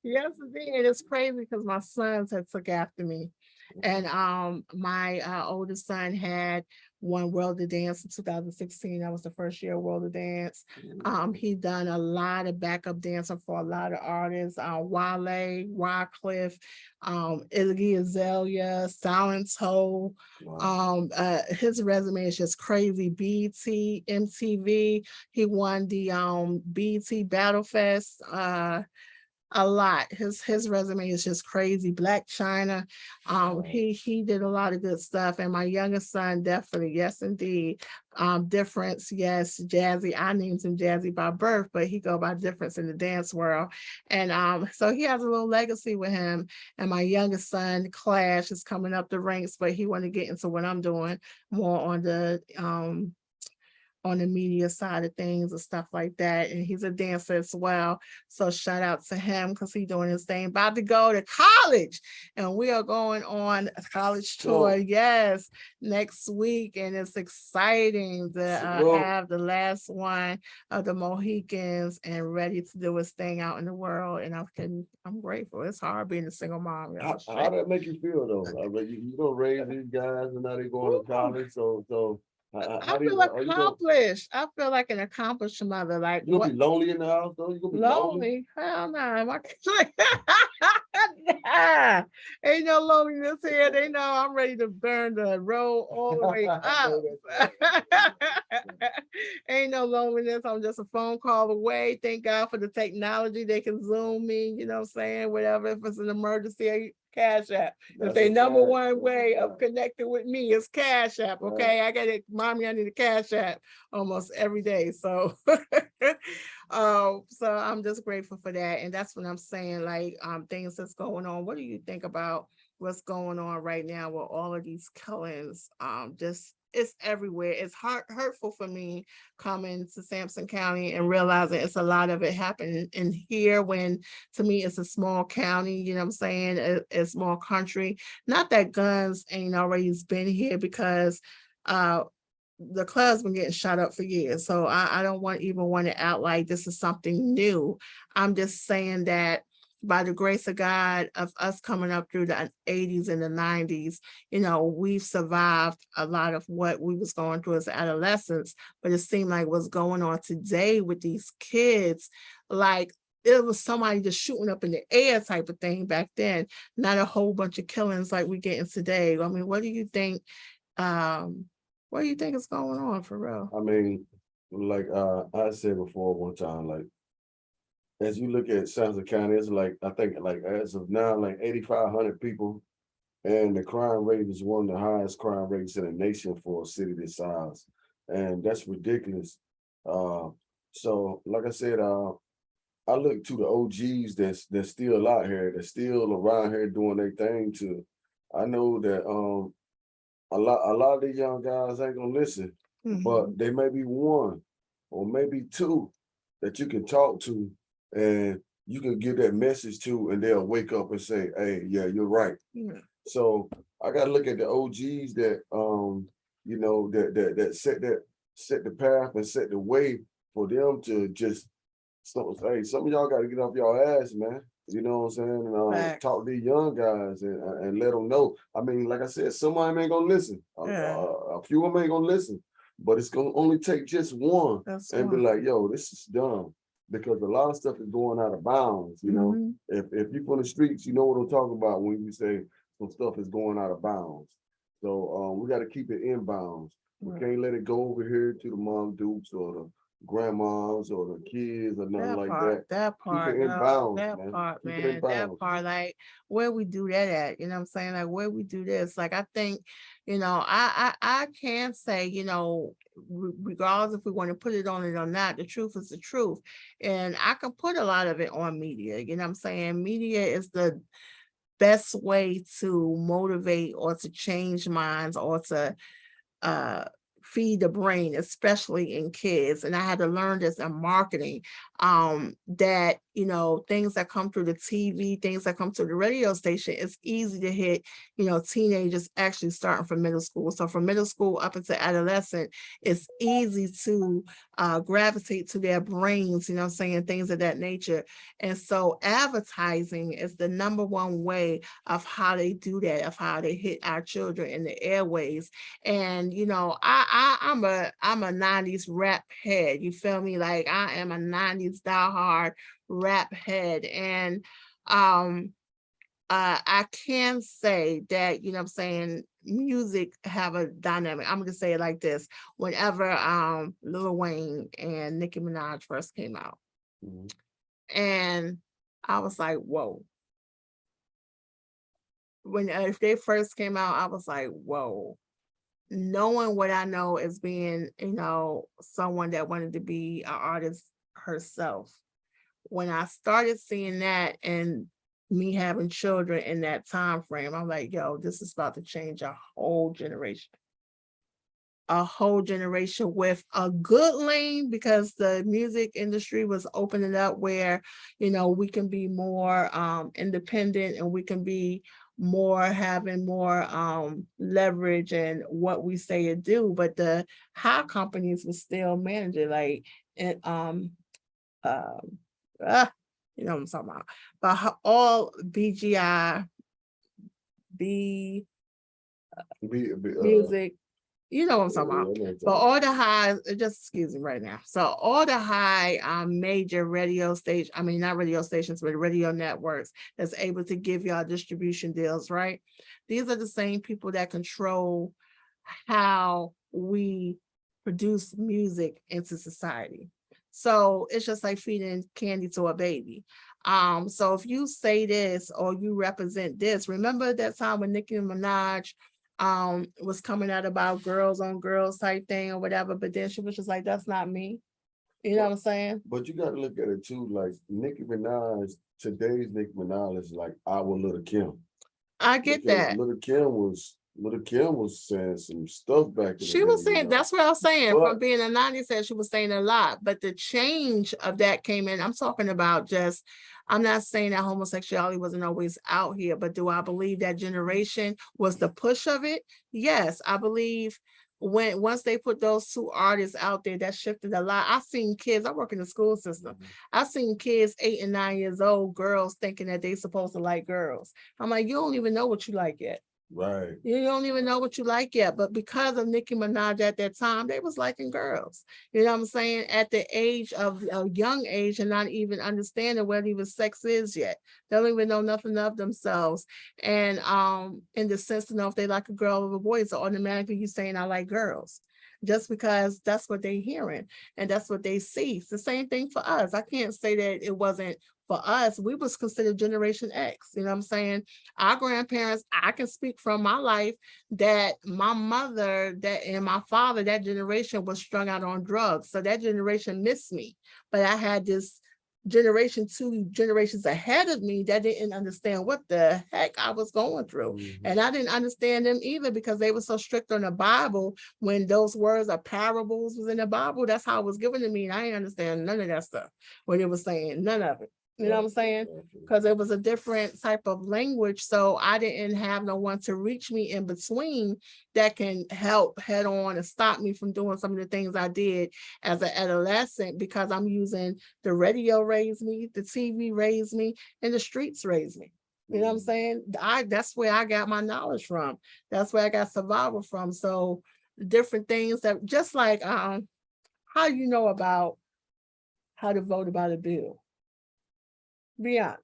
Yes, indeed. And it's crazy because my sons had took after me. And my oldest son had won World of Dance in 2016. That was the first year of World of Dance. He done a lot of backup dancing for a lot of artists, Wale, Wycliffe, Iggy Azalea, Silent Toe. Wow. His resume is just crazy. BET, MTV. He won the BET Battle Fest. A lot. His resume is just crazy. Black China. He did a lot of good stuff. And my youngest son, definitely, yes, indeed. Difference, yes, Jazzy. I named him Jazzy by birth, but he go by Difference in the dance world. And so he has a little legacy with him. And my youngest son, Clash, is coming up the ranks, but he want to get into what I'm doing more on the media side of things and stuff like that. And he's a dancer as well. So shout out to him because he's doing his thing. About to go to college. And we are going on a college tour, yes, next week. And it's exciting to have the last one of the Mohicans and ready to do his thing out in the world. And I'm grateful. It's hard being a single mom. How that make you feel though? I mean, you don't raise these guys and now they're going to college. So I feel accomplished. I feel like an accomplished mother. Like you gonna be lonely in the house though? You gonna be lonely? Hell no. Nah. Ain't no loneliness here. They know I'm ready to burn the road all the way up. Ain't no loneliness. I'm just a phone call away. Thank God for the technology. They can Zoom me, you know what I'm saying? Whatever. If it's an emergency, Cash App. If they number one way of connecting with me is Cash App. Okay. I got it. Mommy, I need a Cash App almost every day. So so I'm just grateful for that. And that's what I'm saying, like things that's going on. What do you think about what's going on right now with all of these killings? It's everywhere. It's hurtful for me coming to Sampson County and realizing it's a lot of it happening in here when to me it's a small county, you know what I'm saying? A small country. Not that guns ain't already been here because the club's been getting shot up for years. So I don't want to out like this is something new. I'm just saying that by the grace of God of us coming up through the 80s and the 90s, you know, we've survived a lot of what we was going through as adolescents, but it seemed like what's going on today with these kids, like it was somebody just shooting up in the air type of thing back then, not a whole bunch of killings like we getting today. I mean, what do you think? What do you think is going on for real? I mean, like I said before one time, like, as you look at Sampson County, it's like, I think like as of now, like 8,500 people, and the crime rate is one of the highest crime rates in the nation for a city this size. And that's ridiculous. So like I said, I look to the OGs that's still out here, that's still around here doing their thing I know that a lot of these young guys ain't gonna listen, but they may be one or maybe two that you can talk to and you can give that message to, and they'll wake up and say, hey, yeah, you're right. Yeah. So I gotta look at the OGs that you know, that set the path and set the way for them to just, hey, some of y'all got to get off y'all ass, man. You know what I'm saying? And talk to these young guys and let them know. I mean, like I said, some of them ain't gonna listen. A few of them ain't gonna listen, but it's gonna only take just one and be like, yo, this is dumb. Because a lot of stuff is going out of bounds, you know. If you're from the streets, you know what I'm talking about when you say some stuff is going out of bounds. So we got to keep it in bounds. We can't let it go over here to the mom dukes or the grandmas or the kids or nothing like that. That part, keep it in bounds, that man. part, Keep it man. in That bounds. part, like where we do that at, you know what I'm saying? Like where we do this. Like I think, you know, I can say, you know, regardless if we want to put it on it or not, the truth is the truth. And I can put a lot of it on media, you know what I'm saying? Media is the best way to motivate or to change minds or to feed the brain, especially in kids. And I had to learn this in marketing, that, you know, things that come through the TV, things that come through the radio station, it's easy to hit, you know, teenagers actually starting from middle school. So from middle school up into adolescent, it's easy to gravitate to their brains, you know what I'm saying, things of that nature. And so advertising is the #1 way of how they do that, of how they hit our children in the airways. And, you know, I'm a 90s rap head, you feel me? Like I am a 90s diehard rap head. And I can say that, you know what I'm saying, music have a dynamic. I'm gonna say it like this. Whenever Lil Wayne and Nicki Minaj first came out, and I was like, whoa. If they first came out, I was like, whoa. Knowing what I know as being, you know, someone that wanted to be an artist herself, when I started seeing that and me having children in that time frame, I'm like, yo, this is about to change a whole generation. A whole generation with a good lane, because the music industry was opening up where, you know, we can be more independent, and we can be more, having more leverage in what we say and do. But the high companies were still managing, like it you know what I'm talking about. But all BGI, music, you know what I'm talking about. But all the high, just excuse me right now. So all the high major radio station, I mean, not radio stations, but radio networks that's able to give y'all distribution deals, right? These are the same people that control how we produce music into society. So it's just like feeding candy to a baby. So if you say this or you represent this, remember that time when Nicki Minaj was coming out about girls on girls type thing or whatever, but then she was just like, that's not me. You know what I'm saying? But you got to look at it too, like Nicki Minaj, today's Nicki Minaj is like our Little Kim. I get that. Little Kim was saying some stuff back in She was saying, that's what I was saying, from being a 90s, she was saying a lot, but the change of that came in. I'm talking about just, I'm not saying that homosexuality wasn't always out here, but do I believe that generation was the push of it? Yes, I believe once they put those two artists out there, that shifted a lot. I've seen kids, I work in the school system. I've seen kids 8 and 9 years old, girls thinking that they're supposed to like girls. I'm like, you don't even know what you like yet. Right. You don't even know what you like yet. But because of Nicki Minaj at that time, they was liking girls. You know what I'm saying? At the age of a young age, and not even understanding what even sex is yet. They don't even know nothing of themselves. And in the sense to know if they like a girl or a boy, so automatically you saying I like girls. Just because that's what they're hearing and that's what they see. It's the same thing for us. I can't say that it wasn't for us. We was considered Generation X. You know what I'm saying? Our grandparents, I can speak from my life that my mother and my father, that generation was strung out on drugs. So that generation missed me. But I had this generation, 2 generations ahead of me that didn't understand what the heck I was going through. And I didn't understand them either, because they were so strict on the Bible. When those words or parables was in the Bible, that's how it was given to me. And I didn't understand none of that stuff, what it was saying, none of it. You know what I'm saying? Because it was a different type of language. So I didn't have no one to reach me in between that can help head on and stop me from doing some of the things I did as an adolescent, because I'm using the radio raised me, the TV raised me, and the streets raised me. You know what I'm saying? That's where I got my knowledge from. That's where I got survival from. So different things that, just like how you know about how to vote about a bill. Be honest.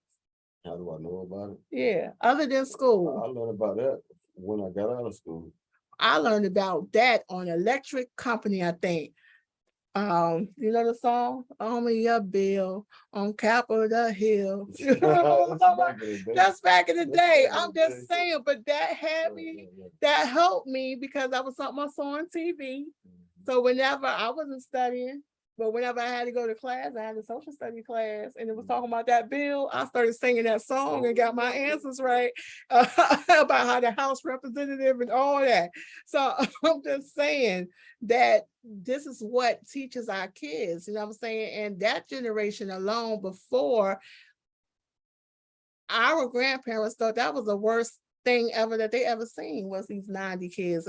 How do I know about it? Yeah, other than school. I learned about that when I got out of school. I learned about that on Electric Company, I think. You know the song? Only your bill on Capitol Hill. That's back in the day. I'm just saying, but that had me, that helped me because that was something I saw on TV. So whenever I wasn't studying, but whenever I had to go to class, I had a social study class, and it was talking about that bill, I started singing that song and got my answers right about how the House representative and all that. So I'm just saying that this is what teaches our kids, you know what I'm saying? And that generation alone, before, our grandparents thought that was the worst thing ever that they ever seen, was these 90 kids,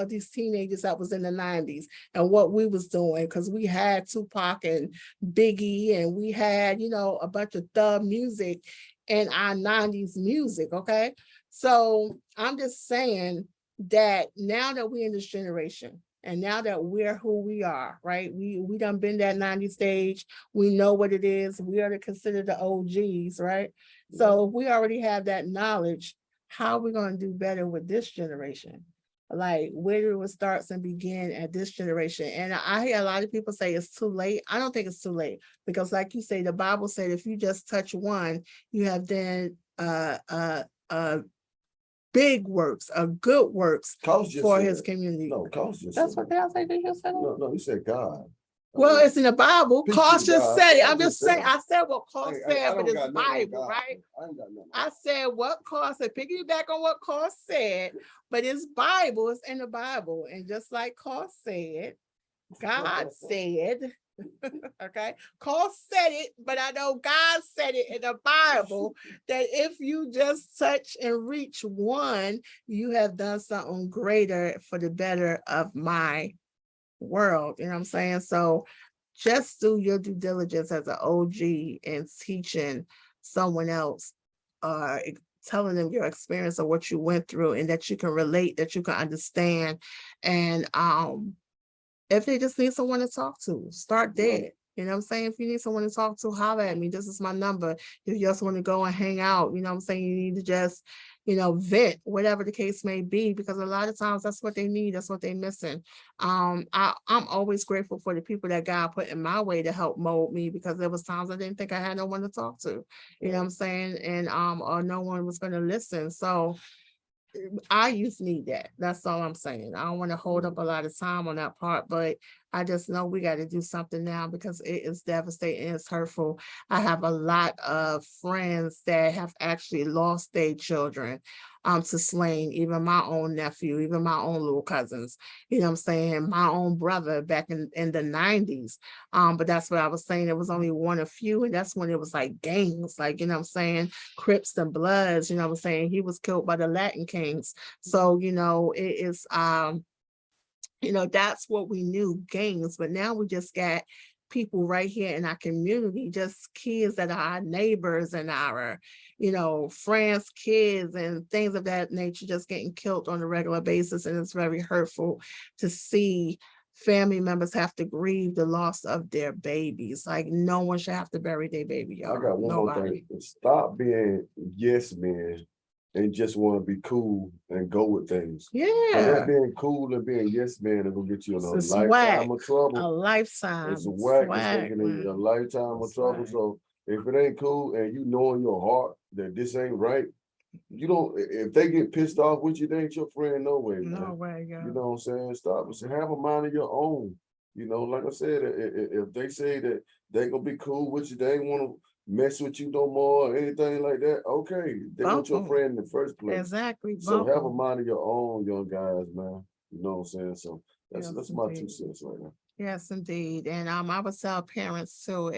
these teenagers that was in the 90s, and what we was doing, because we had Tupac and Biggie, and we had, you know, a bunch of thug music in our 90s music. Okay, so I'm just saying that now that we're in this generation, and now that we're who we are, right? We done been that 90s stage. We know what it is. We are considered the OGs, right? So we already have that knowledge. How are we going to do better with this generation? Like, where do it starts and begin at this generation? And I hear a lot of people say it's too late. I don't think it's too late, because like you say, the Bible said, if you just touch one, you have done big works, good works for his community. No, Cost just That's what they say. They just said it. No, you said God. Well, it's in the Bible. Peace Cost to just God. said it. I I'm just just saying. said I said what Cost I said, but don't it's got nothing on Bible, God. right? I ain't got nothing. I said what Cost said. Piggyback on what Cost said, but it's Bible. It's in the Bible, and just like Cost said, God said. Okay, Cost said it, but I know God said it in the Bible that if you just touch and reach one, you have done something greater for the better of my world. You know what I'm saying? So just do your due diligence as an OG in teaching someone else, or telling them your experience of what you went through, and that you can relate, that you can understand. And if they just need someone to talk to, start there. You know what I'm saying? If you need someone to talk to, holler at me. This is my number. If you just want to go and hang out, you know what I'm saying? You need to just, you know, vent, whatever the case may be, because a lot of times that's what they need. That's what they're missing. I'm always grateful for the people that God put in my way to help mold me, because there was times I didn't think I had no one to talk to, you know what I'm saying? And, or no one was going to listen. So I used to need that. That's all I'm saying. I don't want to hold up a lot of time on that part, but I just know we got to do something now, because it is devastating. It's hurtful. I have a lot of friends that have actually lost their children to slaying, even my own nephew, even my own little cousins, you know what I'm saying? My own brother back in the 90s. But that's what I was saying. It was only one of few, and that's when it was like gangs, like, you know what I'm saying? Crips and Bloods, you know what I'm saying? He was killed by the Latin Kings. So, you know, it is, you know, that's what we knew, gangs. But now we just got people right here in our community, just kids that are our neighbors and our, you know, friends' kids and things of that nature, just getting killed on a regular basis. And it's very hurtful to see family members have to grieve the loss of their babies. Like, no one should have to bury their baby. I got one more thing. Stop being yes men and just want to be cool and go with things. Yeah. That being cool and being yes man is gonna get you in a lifetime of trouble. A lifetime. It's a whack. It's gonna get you a lifetime of trouble. So if it ain't cool and you know in your heart that this ain't right, you don't. If they get pissed off with you, they ain't your friend no way. No way, yeah. You know what I'm saying? Stop. Have a mind of your own. You know, like I said, if they say that they gonna be cool with you, they ain't want to mess with you no more or anything like that, okay, they want your friend in the first place. Exactly. So have a mind of your own, young guys, man. You know what I'm saying? So that's Yes, my indeed. 2 cents right now. Yes, indeed. And I would tell parents too,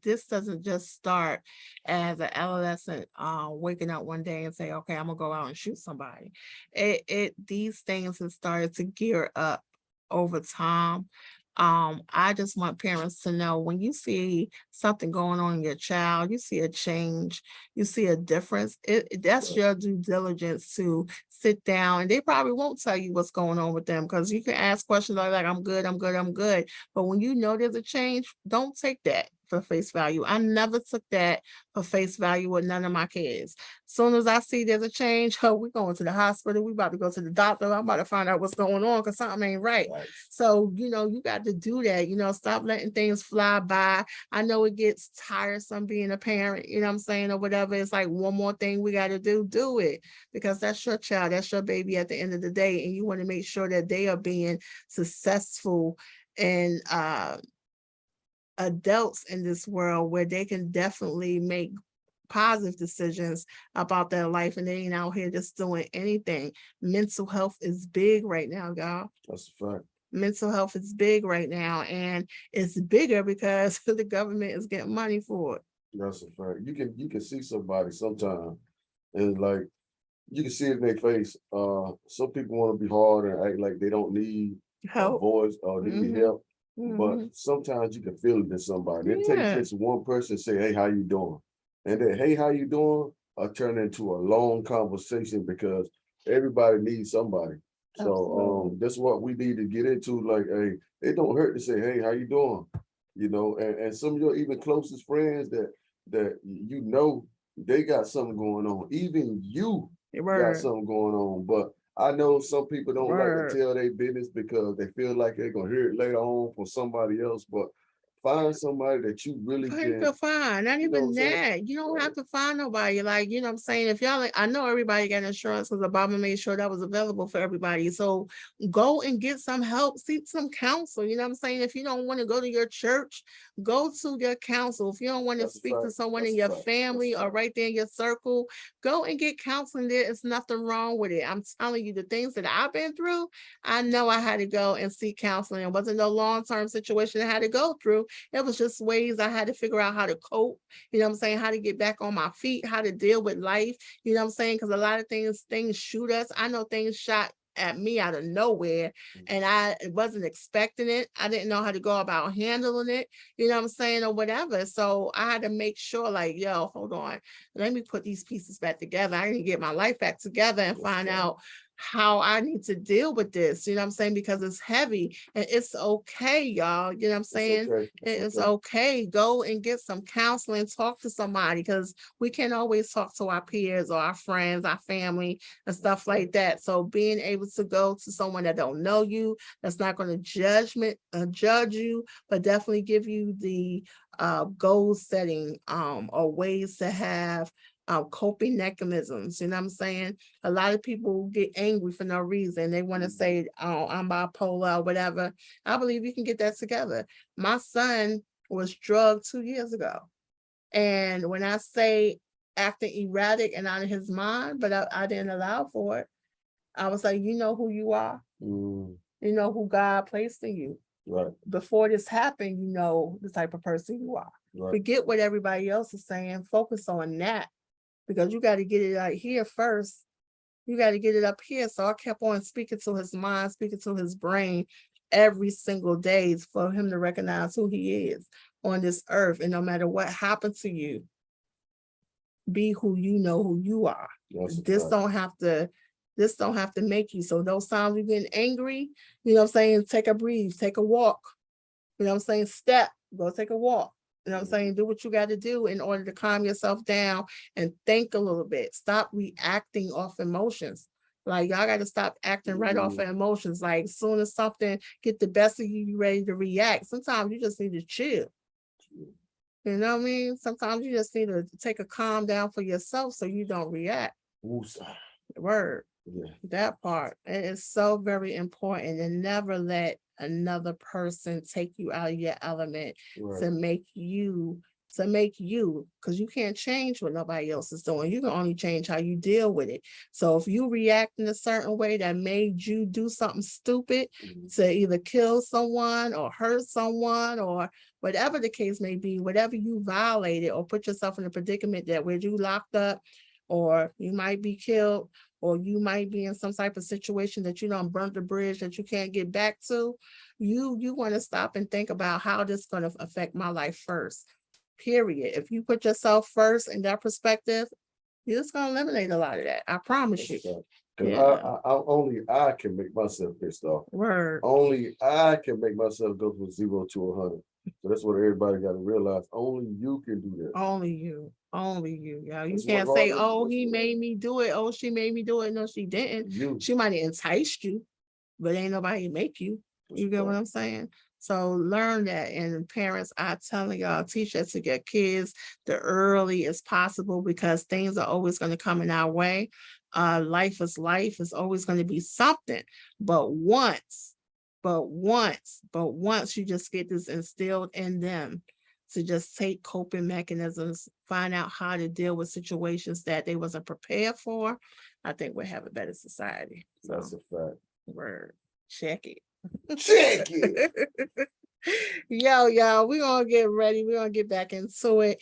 this doesn't just start as an adolescent waking up one day and say, okay, I'm gonna go out and shoot somebody. These things have started to gear up over time. I just want parents to know when you see something going on in your child, you see a change, you see a difference, that's Right. your due diligence to sit down, and they probably won't tell you what's going on with them because you can ask questions like, I'm good, I'm good, I'm good. But when you know there's a change, don't take that for face value. I never took that for face value with none of my kids. Soon as I see there's a change, oh, we're going to the hospital, we about to go to the doctor, I'm about to find out what's going on because something ain't right. Right. So, you got to do that, stop letting things fly by. I know it gets tiresome being a parent, you know what I'm saying, or whatever. It's like one more thing we got to do it because that's your child, that's your baby at the end of the day. And you want to make sure that they are being successful and adults in this world where they can definitely make positive decisions about their life and they ain't out here just doing anything. Mental health is big right now, y'all. That's a fact. Mental health is big right now, and it's bigger because the government is getting money for it. That's a fact. You can see somebody sometime and like you can see it in their face. Some people want to be hard and act like they don't need a Help. voice or they need Mhm. help. Mhm. But sometimes you can feel it in somebody. It takes Yeah. just one person to say, "Hey, how you doing?" And then, "Hey, how you doing?" turn into a long conversation because everybody needs somebody. So Absolutely. that's what we need to get into. Like, hey, it don't hurt to say, "Hey, how you doing?" And some of your even closest friends that they got something going on. Even you got Word. something going on. But I know some people don't like Word. to tell their business because they feel like they're gonna hear it later on from somebody else. But find somebody that you really You can, can find, not you know what even I'm saying? that. You don't Right. have to find nobody. Like, you know what I'm saying? If y'all like, I know everybody got insurance because Obama made sure that was available for everybody. So go and get some help, seek some counsel. You know what I'm saying? If you don't want to go to your church, go to your counsel. If you don't want to That's a speak to fact. someone That's in a your fact. family That's a or fact. right there in your circle, go and get counseling. There is nothing wrong with it. I'm telling you, the things that I've been through, I know I had to go and seek counseling. It wasn't no long-term situation I had to go through. It was just ways I had to figure out how to cope, you know what I'm saying, how to get back on my feet, how to deal with life, you know what I'm saying? Because a lot of things shoot us. I know things shot at me out of nowhere and I wasn't expecting it. I didn't know how to go about handling it, you know what I'm saying, or whatever. So I had to make sure, like, yo, hold on, let me put these pieces back together. I need to get my life back together and That's find right. out how I need to deal with this, you know what I'm saying? Because it's heavy and it's okay, y'all. You know what I'm It's saying? okay. It's It's okay. okay. Go and get some counseling, talk to somebody because we can't always talk to our peers or our friends, our family, and stuff like that. So being able to go to someone that don't know you, that's not going to judge you, but definitely give you the goal setting or ways to have coping mechanisms. You know what I'm saying? A lot of people get angry for no reason. They want to say, oh, I'm bipolar or whatever. I believe you can get that together. My son was drugged 2 years ago. And when I say acting erratic and out of his mind, but I didn't allow for it. I was like, you know who you are. Mm, You know who God placed in you. right. Before this happened, you know the type of person you are. Right. Forget what everybody else is saying. Focus on that because you got to get it out here first. You got to get it up here. So I kept on speaking to his mind, speaking to his brain every single day for him to recognize who he is on this earth. And no matter what happened to you, be who you know who you are. That's a This fact. don't have to make you. So those times you're getting angry, you know what I'm saying? Take a breathe, take a walk. You know what I'm saying? Step, go take a walk. You know what I'm saying? Do what you got to do in order to calm yourself down and think a little bit. Stop reacting off emotions. Like y'all got to stop acting right off of emotions. Like as soon as something get the best of you, you ready to react. Sometimes you just need to chill. You know what I mean? Sometimes you just need to take a calm down for yourself so you don't react. Woosah. Word. Yeah. That part. It is so very important, and never let another person take you out of your element Right. to make you to make you, because you can't change what nobody else is doing. You can only change how you deal with it. So if you react in a certain way that made you do something stupid to either kill someone or hurt someone or whatever the case may be, whatever you violated or put yourself in a predicament that where you locked up or you might be killed or you might be in some type of situation that you don't burn the bridge that you can't get back to, you want to stop and think about how this is going to affect my life first. Period. If you put yourself first in that perspective, you're just gonna eliminate a lot of that. I promise you. Because only I can make myself pissed off. Word. Only I can make myself go from 0 to 100. So that's what everybody got to realize. Only you can do that. Only you. Only you. Yeah. You That's can't what say, God oh, is. he made me do it. Oh, she made me do it. No, she didn't. You. She might have enticed you, but ain't nobody make you. You get what I'm saying? So learn that. And parents, I telling y'all, teach that to your kids the early as possible because things are always going to come in our way. Life is life. It's always going to be something. But once you just get this instilled in them to just take coping mechanisms, find out how to deal with situations that they wasn't prepared for, I think we'll have a better society. So, that's a fact. Word. Check it. Check it. Yo, y'all, we're gonna get ready. We're gonna get back into it.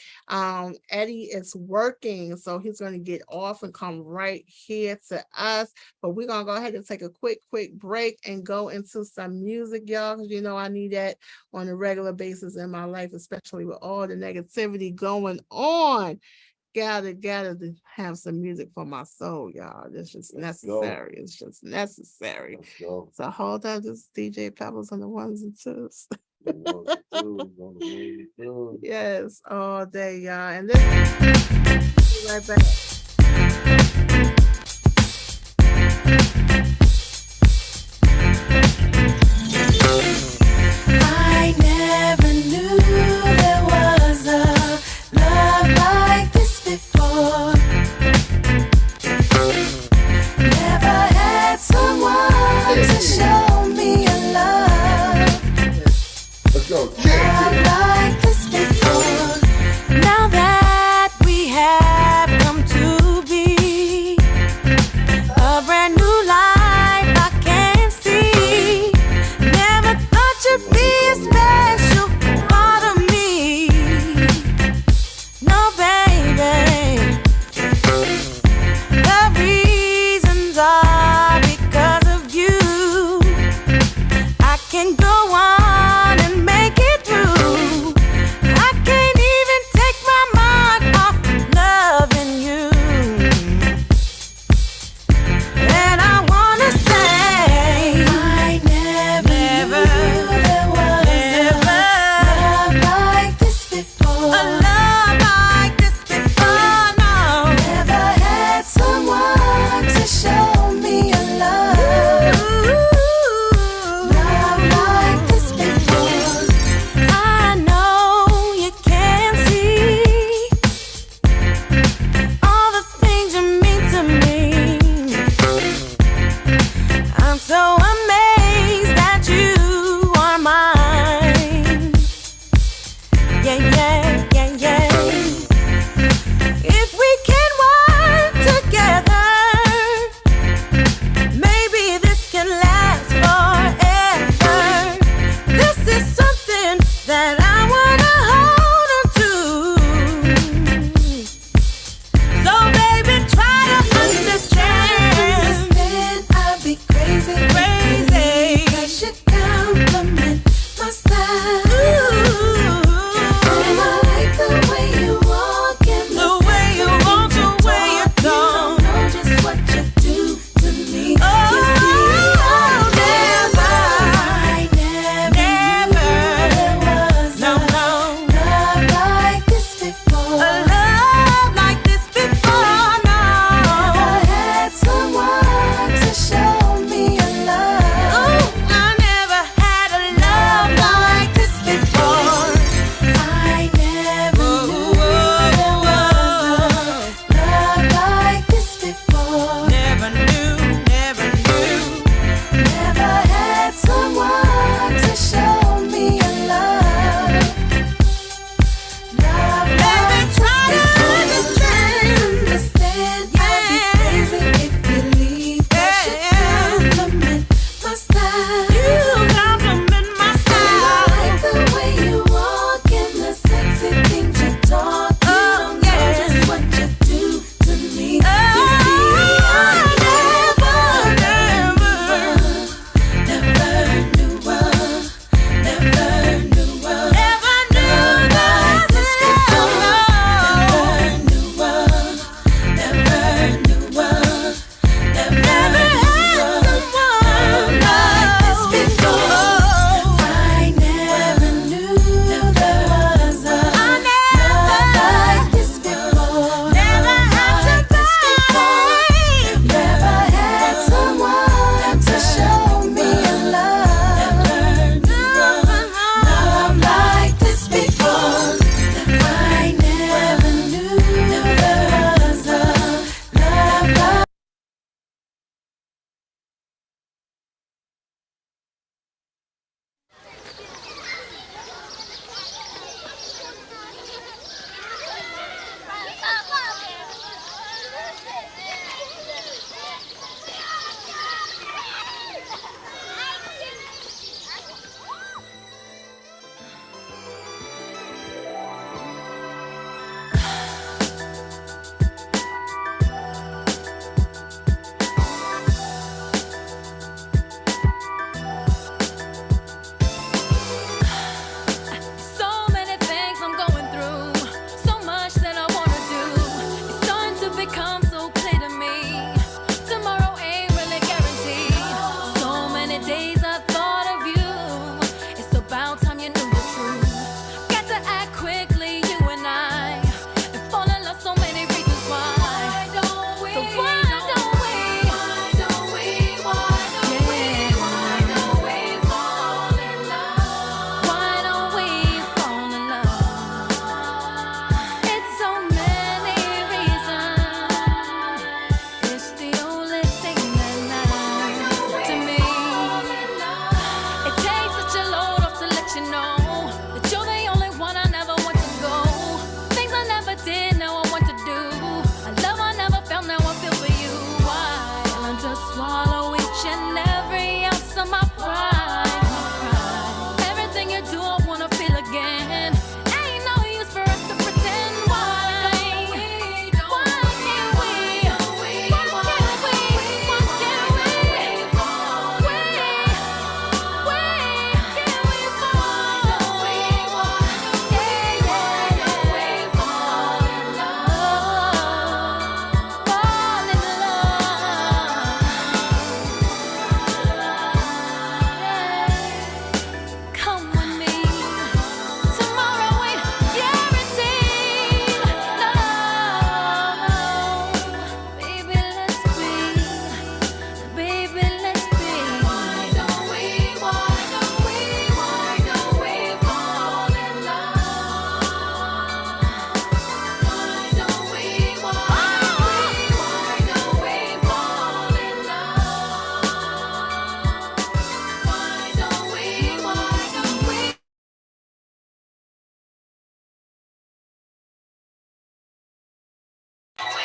Eddie is working, so he's gonna get off and come right here to us. But we're gonna go ahead and take a quick break and go into some music, y'all, because you know I need that on a regular basis in my life, especially with all the negativity going on. Gotta to have some music for my soul, y'all. It's just necessary. It's just necessary. So hold on, this is DJ Pebbles on the ones and twos. Yes, all day, y'all. And this be right back. I never knew there was a love like this before. Never had someone to show me a love. Let's go. Love like this before. Now that we have come to be a brand new life.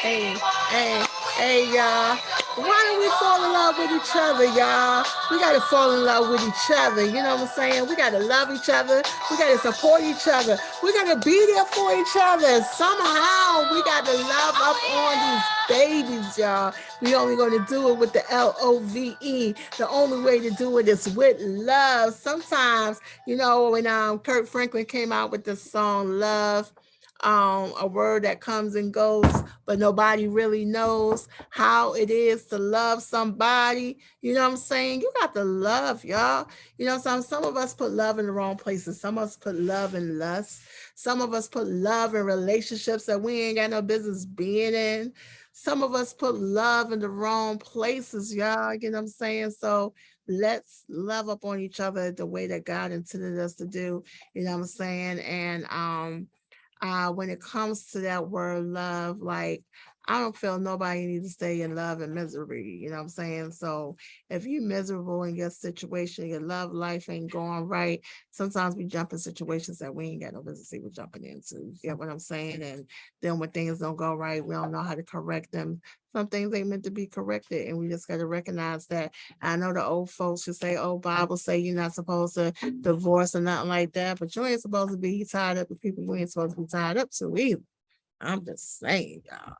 Hey, hey, hey, y'all. Why don't we fall in love with each other, y'all? We gotta fall in love with each other. You know what I'm saying? We gotta love each other. We gotta support each other. We gotta be there for each other. Somehow we gotta love up on these babies, y'all. We only gonna do it with the LOVE. The only way to do it is with love. Sometimes, you know, when Kurt Franklin came out with the song Love, a word that comes and goes, but nobody really knows how it is to love somebody. You know what I'm saying? You got to love, y'all. You know, some of us put love in the wrong places. Some of us put love in lust. Some of us put love in relationships that we ain't got no business being in. Some of us put love in the wrong places, y'all. You know what I'm saying? So let's love up on each other the way that God intended us to do. You know what I'm saying? And when it comes to that word love, like, I don't feel nobody needs to stay in love and misery. You know what I'm saying? So if you're miserable in your situation, your love life ain't going right, sometimes we jump in situations that we ain't got no business even jumping into. You get what I'm saying? And then when things don't go right, we don't know how to correct them. Some things ain't meant to be corrected, and we just got to recognize that. I know the old folks should say, "Oh, Bible say you're not supposed to divorce or nothing like that," but you ain't supposed to be tied up with people you ain't supposed to be tied up to either. I'm just saying, y'all.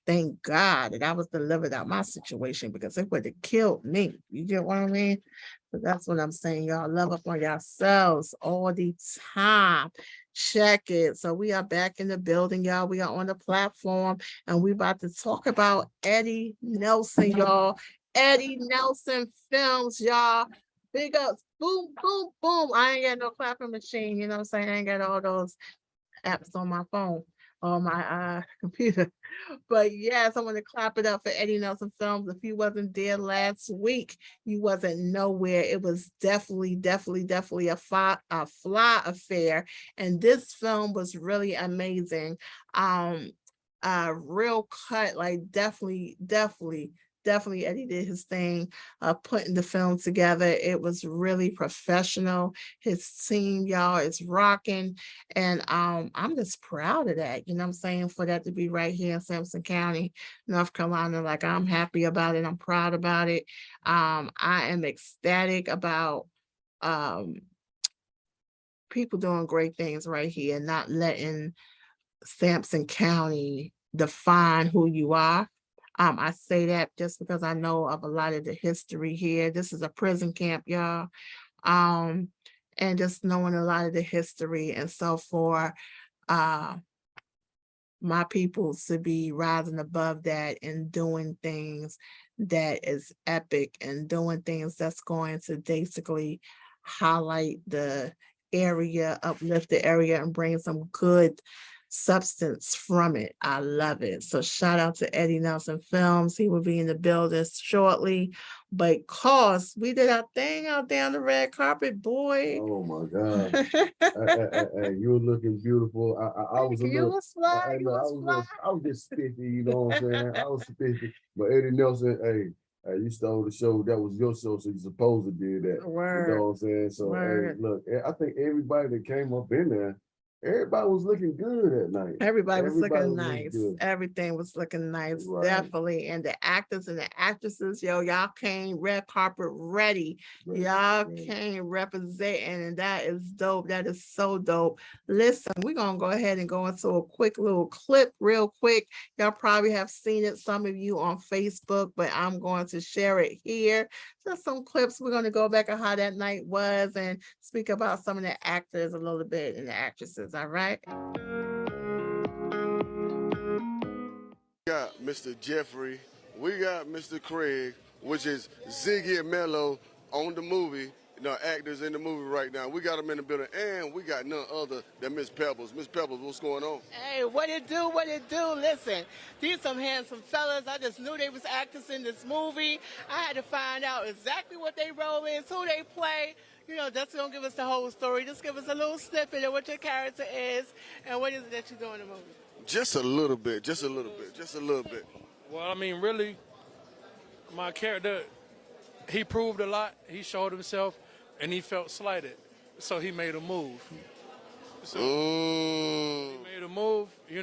Thank God that I was delivered out my situation, because it would have killed me. You get what I mean? But that's what I'm saying, y'all. Love up on yourselves all the time. Check it. So we are back in the building, y'all. We are on the platform, and we about to talk about Eddie Nelson, y'all. Eddie Nelson Films, y'all. Big ups. Boom, boom, boom. I ain't got no clapping machine. You know what I'm saying? I ain't got all those apps on my phone or my computer. But yes, I want to clap it up for Eddie Nelson Films. If you wasn't there last week, you wasn't nowhere. It was definitely a fly affair. And this film was really amazing. Real cut, like definitely Eddie did his thing, putting the film together. It was really professional. His team, y'all, is rocking. And I'm just proud of that. You know what I'm saying? For that to be right here in Sampson County, North Carolina. Like, I'm happy about it. I'm proud about it. I am ecstatic about people doing great things right here, not letting Sampson County define who you are. I say that just because I know of a lot of the history here. This is a prison camp, y'all. And just knowing a lot of the history. And so for my people to be rising above that and doing things that is epic and doing things that's going to basically highlight the area, uplift the area, and bring some good substance from it. I love it. So shout out to Eddie Nelson Films. He will be in the building shortly, because we did our thing out there on the red carpet, boy. Oh my God. Hey, you were looking beautiful. I was a You little, was fly, you was fly. I was just spiffy, you know what I'm saying? I was spiffy. But Eddie Nelson, hey, you stole the show. That was your show, so you're supposed to do that. Word. You know what I'm saying? So, Word. hey, look, I think everybody that came up in there, everybody was looking good that night. Everybody was looking was nice. good. Everything was looking nice, Right. definitely. And the actors and the actresses, y'all came red carpet ready. Right. Y'all Right. came representing, and that is dope. That is so dope. Listen, we're gonna go ahead and go into a quick little clip real quick. Y'all probably have seen it, some of you on Facebook, but I'm going to share it here. Just some clips. We're going to go back on how that night was and speak about some of the actors a little bit and the actresses. All right. We got Mr. Jeffrey, we got Mr. Craig, which is Ziggy and Mello on the movie, actors in the movie right now. We got them in the building, and we got none other than Miss Pebbles. Miss Pebbles, what's going on? Hey, what it do? What it do? Listen, these some handsome fellas. I just knew they was actors in this movie. I had to find out exactly what they role is, who they play. That's gonna give us the whole story. Just give us a little snippet of what your character is and what is it that you do in the movie. Just a little bit. Well, I mean, really, my character, he proved a lot. He showed himself, and he felt slighted. So he made a move. He made a move, he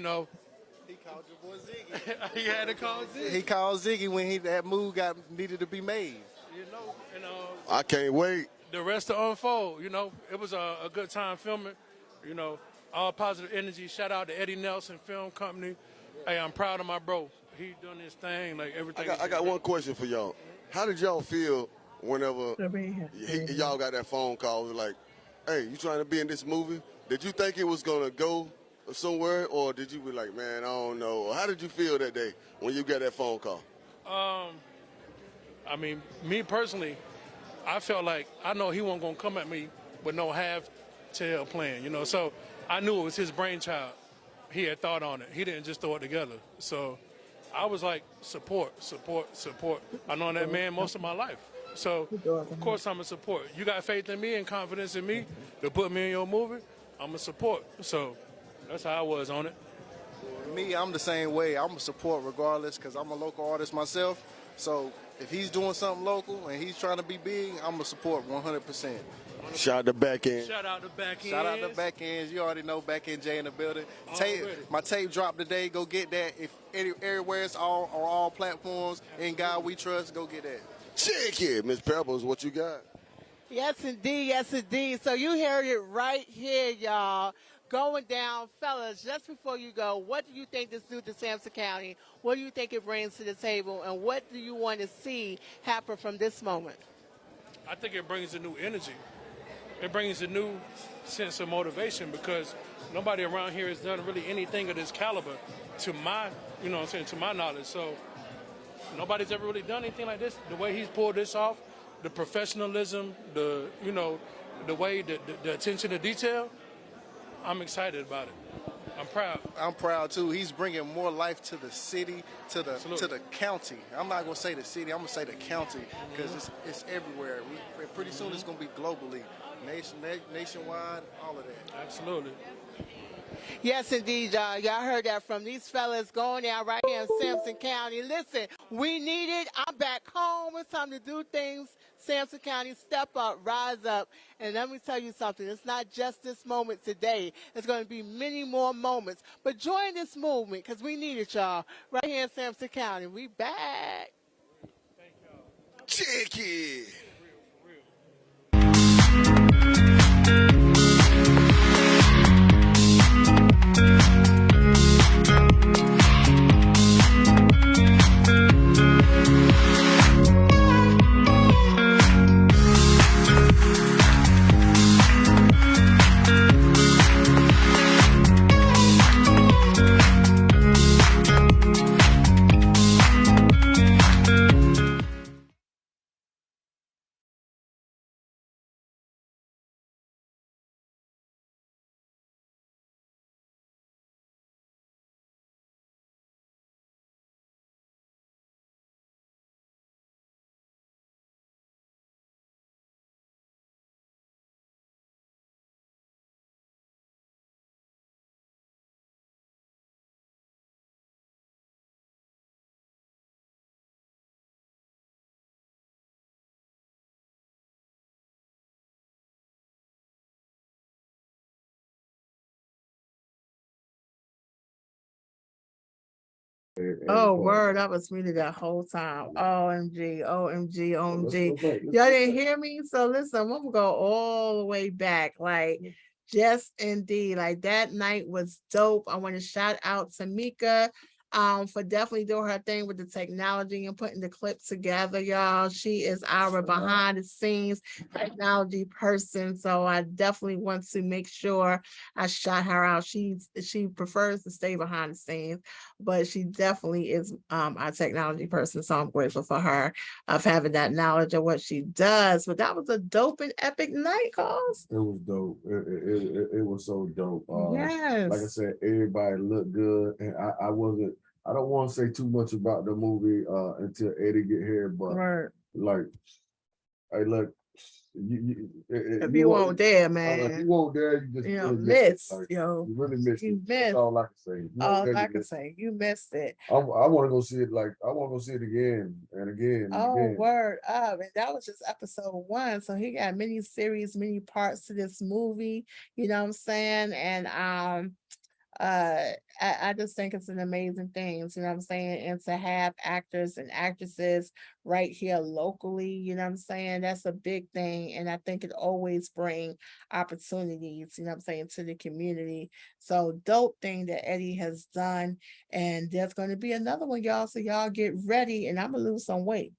called your boy Ziggy. He had to call Ziggy. He called Ziggy when that move needed to be made. You know, and I can't wait. the rest to unfold. You know, it was a good time filming. You know, all positive energy. Shout out to Eddie Nelson Film Company. Hey, I'm proud of my bro. He done his thing, like everything. I got one question for y'all. How did y'all feel whenever y'all got that phone call? It was like, hey, you trying to be in this movie? Did you think it was gonna go somewhere, or did you be like, man, I don't know? Or how did you feel that day when you got that phone call? I mean, me personally, I felt like I know he wasn't gonna come at me with no half-tail plan, you know. So I knew it was his brainchild. He had thought on it. He didn't just throw it together. So I was like, support. I known that man most of my life. So of course I'm a support. You got faith in me and confidence in me to put me in your movie, I'm a support. So that's how I was on it. Me, I'm the same way. I'm a support regardless because I'm a local artist myself. So if he's doing something local and he's trying to be big, I'm a support 100%. Shout out to back end. Shout out to back end. Shout out to back ends. You already know back end Jay in the building. My tape dropped today. Go get that. If everywhere it's all on all platforms. In God we trust. Go get that. Checkit, Miss Pebbles, what you got? Yes, indeed. Yes, indeed. So you heard it right here, y'all. Going down, fellas, just before you go, what do you think this do to Sampson County? What do you think it brings to the table? And what do you want to see happen from this moment? I think it brings a new energy. It brings a new sense of motivation because nobody around here has done really anything of this caliber to my, you know what I'm saying, to my knowledge. So nobody's ever really done anything like this. The way he's pulled this off, the professionalism, the way, the attention to detail, I'm excited about it. I'm proud. I'm proud too. He's bringing more life to the city, to the county. I'm not gonna say the city. I'm gonna say the county because it's everywhere. Pretty soon it's gonna be globally, nationwide, all of that. Absolutely. Yes, indeed, y'all. Y'all heard that from these fellas going down right here in Sampson County. Listen, we need it. I'm back home. It's time to do things. Sampson County, step up, rise up. And let me tell you something. It's not just this moment today. It's going to be many more moments. But join this movement because we need it, y'all. Right here in Sampson County. We back. Check it. Oh, word, I was muted that whole time. OMG, OMG, OMG. Y'all didn't hear me? So listen, I'm gonna go all the way back. Like, just indeed, like that night was dope. I want to shout out to Mika for definitely doing her thing with the technology and putting the clip together, y'all. She is our behind the scenes technology person. So I definitely want to make sure I shout her out. She prefers to stay behind the scenes, but she definitely is our technology person. So I'm grateful for her of having that knowledge of what she does. But that was a dope and epic night, cause it was dope. It was so dope. Yes. Like I said, everybody looked good, and I don't want to say too much about the movie until Eddie get here, but like, hey, look, if you weren't there, man, if you weren't there, you just missed, like, yo. You really missed You it. missed. That's all I can say. All I can say, you missed it. I want to go see it. Like, I want to go see it again and again. And again. Word up. And that was just episode 1. So he got many series, many parts to this movie. You know what I'm saying? And I just think it's an amazing thing, you know what I'm saying? And to have actors and actresses right here locally, you know what I'm saying? That's a big thing. And I think it always bring opportunities, you know what I'm saying, to the community. So dope thing that Eddie has done. And there's going to be another one, y'all. So y'all get ready, and I'm gonna lose some weight.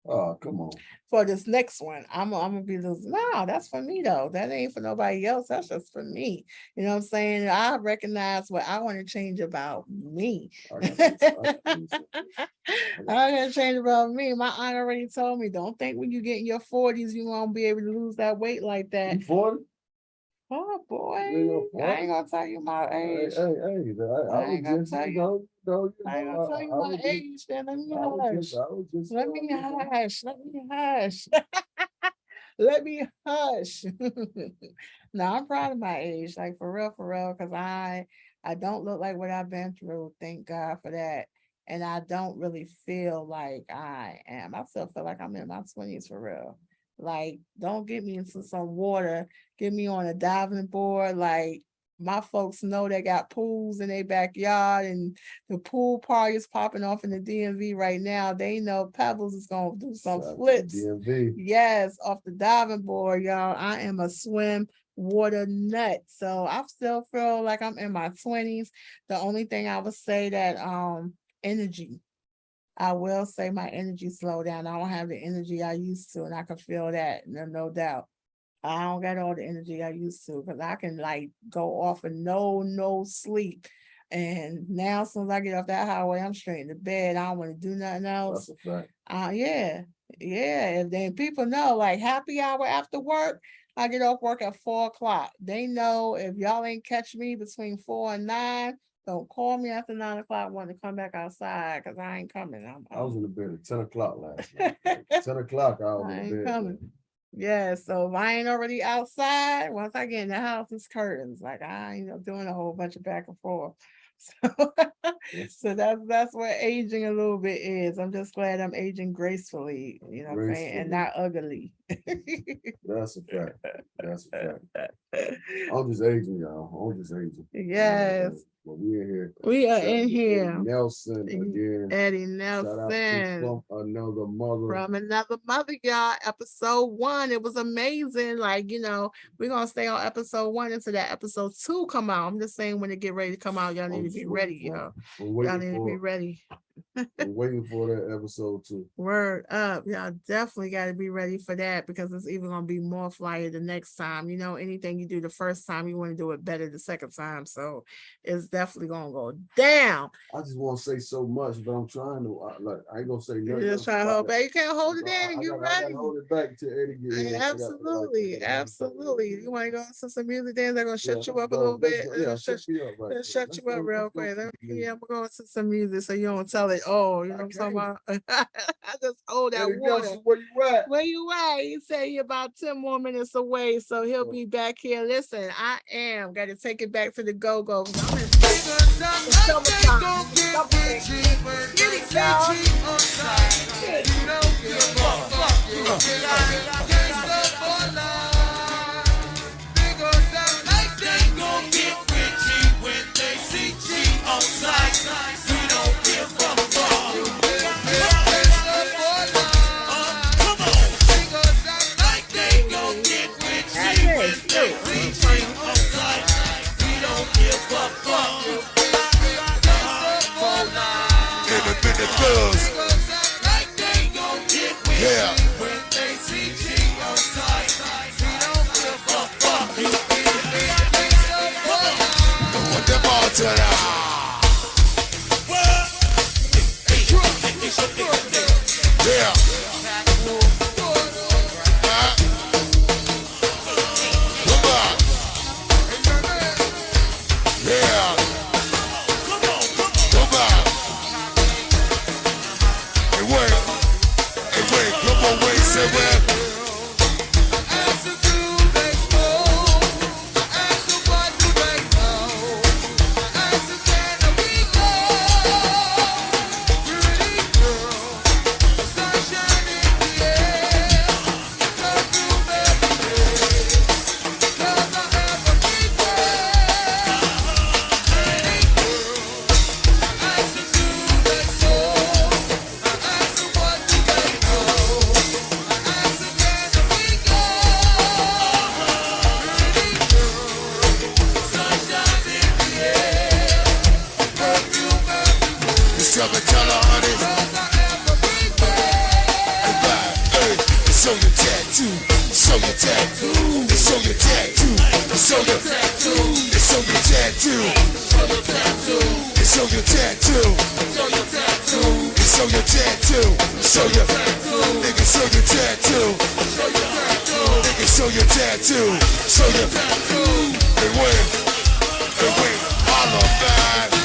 Oh, come on. For this next one, I'm gonna be losing. No, that's for me though. That ain't for nobody else. That's just for me. You know what I'm saying? I recognize what I want to change about me. I gotta change about me. My aunt already told me, don't think when you get in your 40s, you won't be able to lose that weight like that. You 40? Oh boy, I I ain't gonna tell you my age. I ain't gonna tell you. I ain't gonna tell you my age. Then let me hush. Let me hush. Let me hush. Let me hush. No, I'm proud of my age, like for real, because I don't look like what I've been through. Thank God for that. And I don't really feel like I am. I still feel like I'm in my 20s for real. Like, don't get me into some water, get me on a diving board. Like, my folks know they got pools in their backyard, and the pool party is popping off in the DMV right now. They know Pebbles is gonna do some flips. DMV. Yes, off the diving board, y'all. I am a swim water nut. So I still feel like I'm in my 20s. The only thing I would say that energy. I will say my energy slowed down. I don't have the energy I used to, and I can feel that, no doubt. I don't got all the energy I used to, because I can like go off and no sleep. And now, as soon as I get off that highway, I'm straight in the bed. I don't want to do nothing else. That's a fact. Yeah. If then people know, like happy hour after work, I get off work at 4:00. They know if y'all ain't catch me between 4 and 9, don't call me after 9 o'clock wanting to come back outside, because I ain't coming. I was in the bed at 10 o'clock last night. 10 o'clock, I was in the bed. Coming. Yeah, so if I ain't already outside, once I get in the house, it's curtains. Like I ain't doing a whole bunch of back and forth. So that's what aging a little bit is. I'm just glad I'm aging gracefully, you know what I'm saying, and not ugly. That's a fact. That's a fact. I'm just aging, y'all. I'm just aging. Yes. But we in here. We are in here. Eddie Nelson again. Eddie Shout out to Nelson. From Another Mother. From Another Mother, y'all. Episode 1. It was amazing. Like, we're gonna stay on episode 1 until that episode 2 come out. I'm just saying, when it get ready to come out, y'all need to be ready, y'all. Y'all need to be ready. We're waiting for that episode 2. Word up. Y'all definitely got to be ready for that, because it's even going to be more flyer the next time. Anything you do the first time, you want to do it better the second time. So it's definitely going to go down. I just want to say so much, but I'm trying to, I ain't going to say nothing. You're just trying to hold back. You can't hold it in. You're ready. I gotta hold it back till Eddie get in. Absolutely. Absolutely. You want to go to some music dance? They're going to shut you up a little bit. Shut you up real quick. Yeah, I'm going to some music so you don't tell it. Oh, you know what I'm talking about? I just hold that water. Where you at? Where you at? He said you're about 10 more minutes away, so he'll be back here. Listen, I am got to take it back to the go-go. Yeah. What the bartender? Yeah. Come on. Yeah. Come on. Hey, wait. Hey, wait. Come on. tell me, tell her, honey. Hey, show your tattoo, show your tattoo, show your tattoo, show your tattoo, show your tattoo, show your tattoo, show your tattoo, show your nigga, show your tattoo, nigga, show your tattoo, show your hey wait, holla back.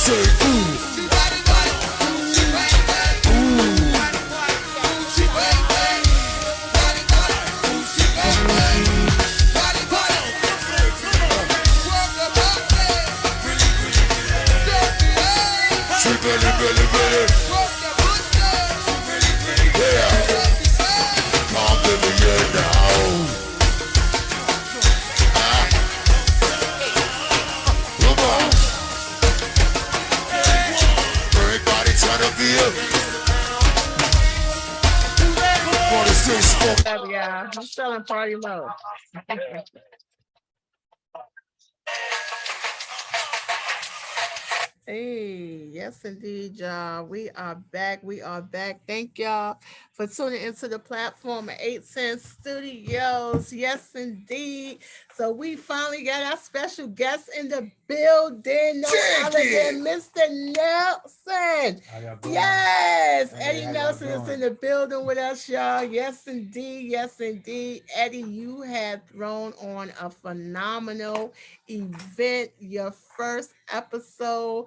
say ooh. Belly, belly, belly. Yeah. Come to me now. Come on. Everybody try to be up. 46 Yeah, I'm still in party mode. Hey, yes, indeed, y'all. We are back. We are back. Thank y'all for tuning into the platform at 8 Cent Studios. Yes, indeed. So we finally got our special guest in the building. No other than Mr. Nelson. Yes, Eddie Nelson is in the building with us, y'all. Yes, indeed. Yes, indeed. Eddie, you have thrown on a phenomenal event. Your first episode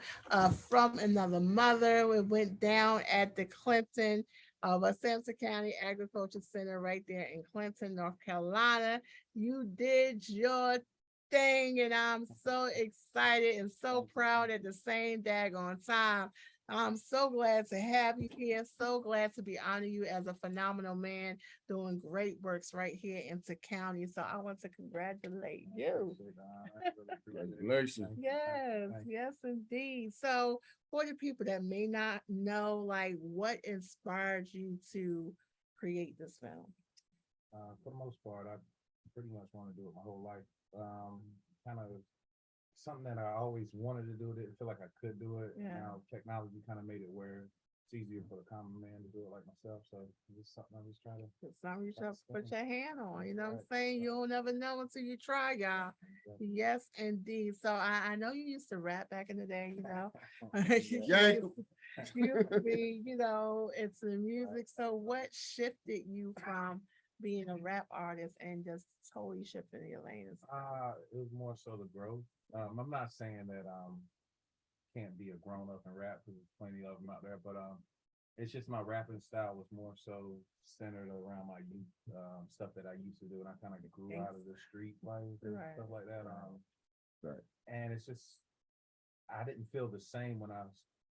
From Another Mother. It went down at the Clinton Sampson County Agriculture Center right there in Clinton, North Carolina. You did your thing, and I'm so excited and so proud at the same daggone time. I'm so glad to have you here. So glad to be honoring you as a phenomenal man doing great works right here in the county. So I want to congratulate you. Congratulations. Yes, yes, indeed. So for the people that may not know, like, what inspired you to create this film? For the most part, I pretty much want to do it my whole life. Kind of something that I always wanted to do, didn't feel like I could do it. Yeah. Now technology kind of made it where it's easier for the common man to do it like myself. So it's something I just try to. It's something you should put your hand on. You know what I'm Right, saying? right. You'll never know until you try, y'all. Yes, indeed. So I know you used to rap back in the day, you know. You be, you know, it's the music. So what shifted you from being a rap artist and just totally shifting your lanes? It was more so the growth. I'm not saying that can't be a grown up and rap because there's plenty of them out there, but it's just my rapping style was more so centered around my youth, stuff that I used to do, and I kind of grew out of the street life and stuff like that. And it's just I didn't feel the same when I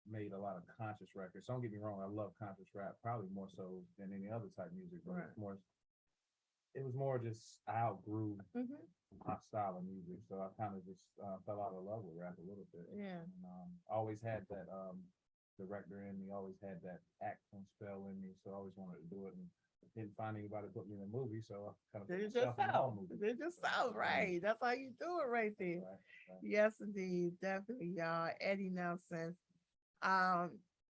made a lot of conscious records. Don't get me wrong, I love conscious rap probably more so than any other type of music, but it was more just I outgrew my style of music, so I kind of just fell out of love with rap a little bit. Yeah. And, I always had that director in me, always had that acting spell in me, so I always wanted to do it, and didn't find anybody to put me in a movie, so I kind of put myself in my own movie. Did yourself, right? That's how you do it right there. Right. Yes, indeed, definitely, y'all. Eddie Nelson.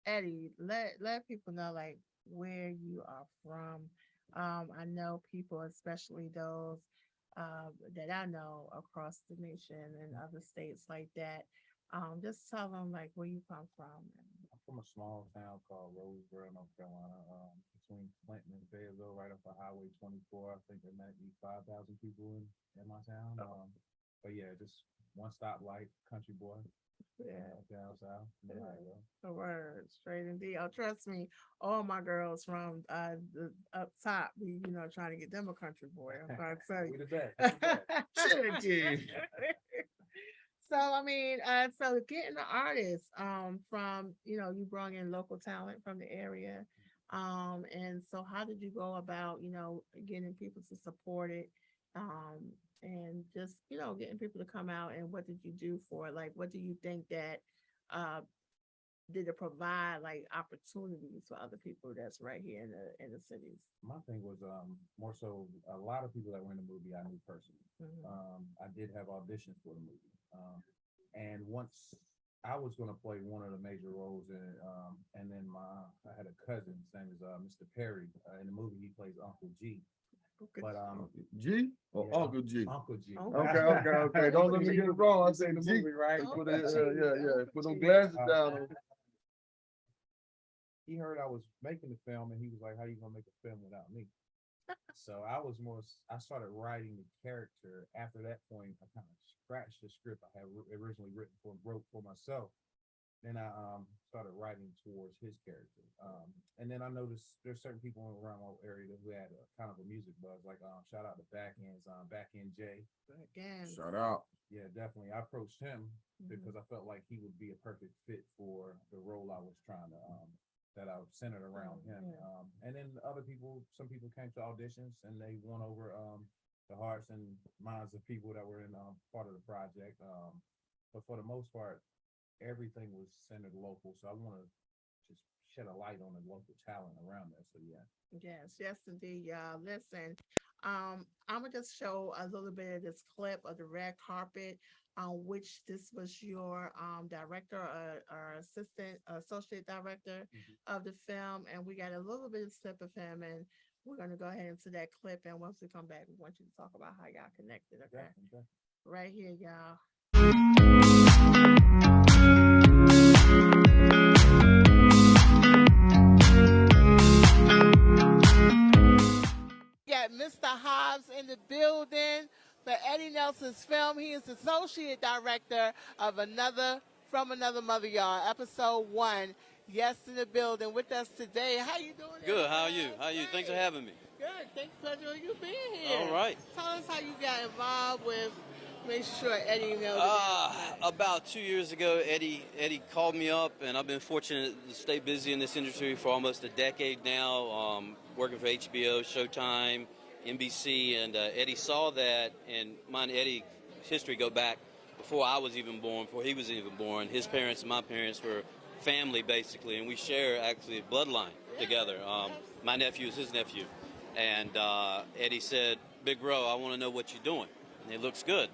Eddie, let people know like where you are from. I know people, especially those that I know across the nation and other states like that. Just tell them like where you come from. I'm from a small town called Roseboro, North Carolina, between Clinton and Fayetteville, right off of Highway 24. I think there might be 5,000 people in my town. But yeah, just one stop light, country boy. Yeah, down south. the word straight indeed. Oh, trust me, all my girls from the up top, you know, trying to get them a country boy. I'm trying to tell you. So I mean, so getting the artists from, you know, you brought in local talent from the area. And so how did you go about, you know, getting people to support it? And just, you know, getting people to come out, and what did you do for it? Like, what do you think that did it provide like opportunities for other people that's right here in the cities? My thing was more so a lot of people that were in the movie I knew personally. I did have auditions for the movie. And once I was going to play one of the major roles in it, and then I had a cousin, his name is Mr. Perry. In the movie, he plays Uncle G. But G or yeah, Uncle G? Uncle G. Okay. Don't let me get it wrong. I say the G. movie, right? Oh, Put it, yeah. Put them glasses down. He heard I was making the film, and he was like, "How you gonna make a film without me?" So I started writing the character. After that point, I kind of scratched the script I had originally wrote for myself. then I started writing towards his character. And then I noticed there's certain people around my area who had a kind of a music buzz. Like shout out to Back End Jay. Again. Shout out. Yeah, definitely. I approached him because I felt like he would be a perfect fit for the role I was trying to that I was centered around him. And then other people, some people came to auditions and they won over the hearts and minds of people that were in part of the project. But for the most part, everything was centered local. So I want to just shed a light on the local talent around there. So yeah. Yes, indeed, y'all. Listen, I'm gonna just show a little bit of this clip of the red carpet on which this was your director or associate director of the film, and we got a little bit of slip of him, and we're gonna go ahead into that clip. And once we come back, we want you to talk about how y'all connected. Okay, Definitely. right here, y'all. Got Mr. Hobbs in the building for Eddie Nelson's film. He is associate director of From Another Mother, y'all, episode 1. Yes, in the building with us today. How you doing? Good. How are you? How are you? Thanks for having me. Good. Thanks for you being here. All right. Tell us how you got involved with making sure Eddie knows. About 2 years ago, Eddie called me up, and I've been fortunate to stay busy in this industry for almost a decade now, working for HBO, Showtime, NBC, and Eddie saw that, and mine and Eddie's history go back before I was even born, before he was even born. His parents and my parents were family, basically, and we share actually a bloodline together. My nephew is his nephew, and Eddie said, "Big bro, I want to know what you're doing, and it looks good."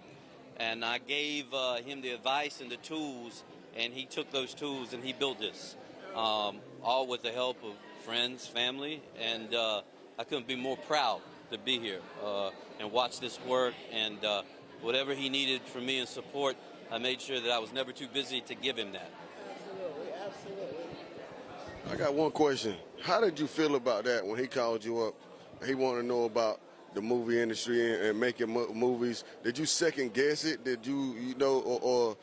And I gave him the advice and the tools, and he took those tools and he built this, all with the help of friends, family, and I couldn't be more proud to be here and watch this work, and whatever he needed from me in support, I made sure that I was never too busy to give him that. Absolutely. I got one question. How did you feel about that when he called you up? He wanted to know about the movie industry and making movies. Did you second guess it? Did you know, or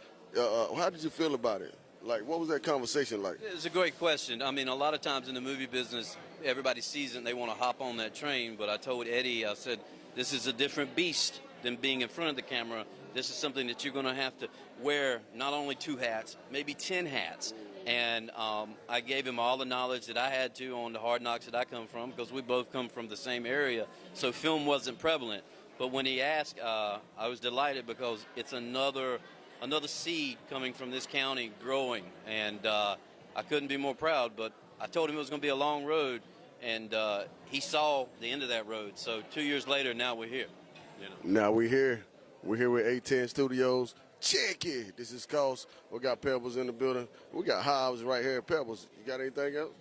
how did you feel about it? Like, what was that conversation like? It's a great question. I mean, a lot of times in the movie business, everybody sees it and they want to hop on that train. But I told Eddie, I said, this is a different beast than being in front of the camera. This is something that you're going to have to wear not only 2 hats, maybe 10 hats. And I gave him all the knowledge that I had to on the hard knocks that I come from, because we both come from the same area, so film wasn't prevalent. But when he asked, I was delighted because it's another seed coming from this county growing, and I couldn't be more proud. But I told him it was going to be a long road, and he saw the end of that road. So 2 years later, now we're here. You know? Now we're here. We're here with 810 Studios. Checkit. This is Cost. We got Pebbles in the building. We got Hobbs right here at Pebbles. You got anything else?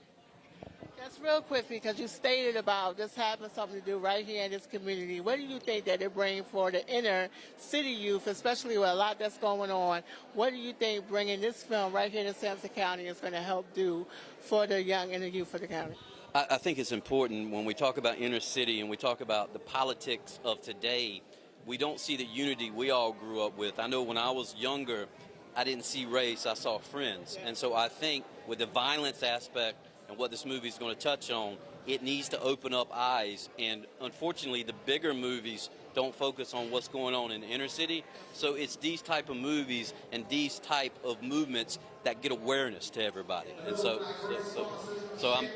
Just real quick, because you stated about this having something to do right here in this community. What do you think that it brings for the inner city youth, especially with a lot that's going on? What do you think bringing this film right here in Sampson County is going to help do for the young and the youth of the county? I think it's important when we talk about inner city and we talk about the politics of today, we don't see the unity we all grew up with. I know when I was younger, I didn't see race, I saw friends. And so I think with the violence aspect and what this movie is going to touch on, it needs to open up eyes. And unfortunately, the bigger movies don't focus on what's going on in the inner city. So it's these type of movies and these type of movements that get awareness to everybody. And so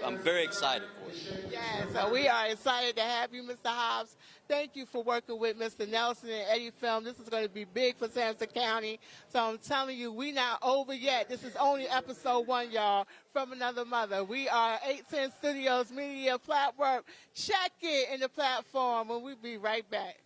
I'm very excited for it. Yeah, so we are excited to have you, Mr. Hobbs. Thank you for working with Mr. Nelson and Eddie Film. This is going to be big for Sampson County. So I'm telling you, we not over yet. This is only episode 1, y'all, From Another Mother. We are 810 Studios Media Platform. Check it in the platform, and we'll be right back.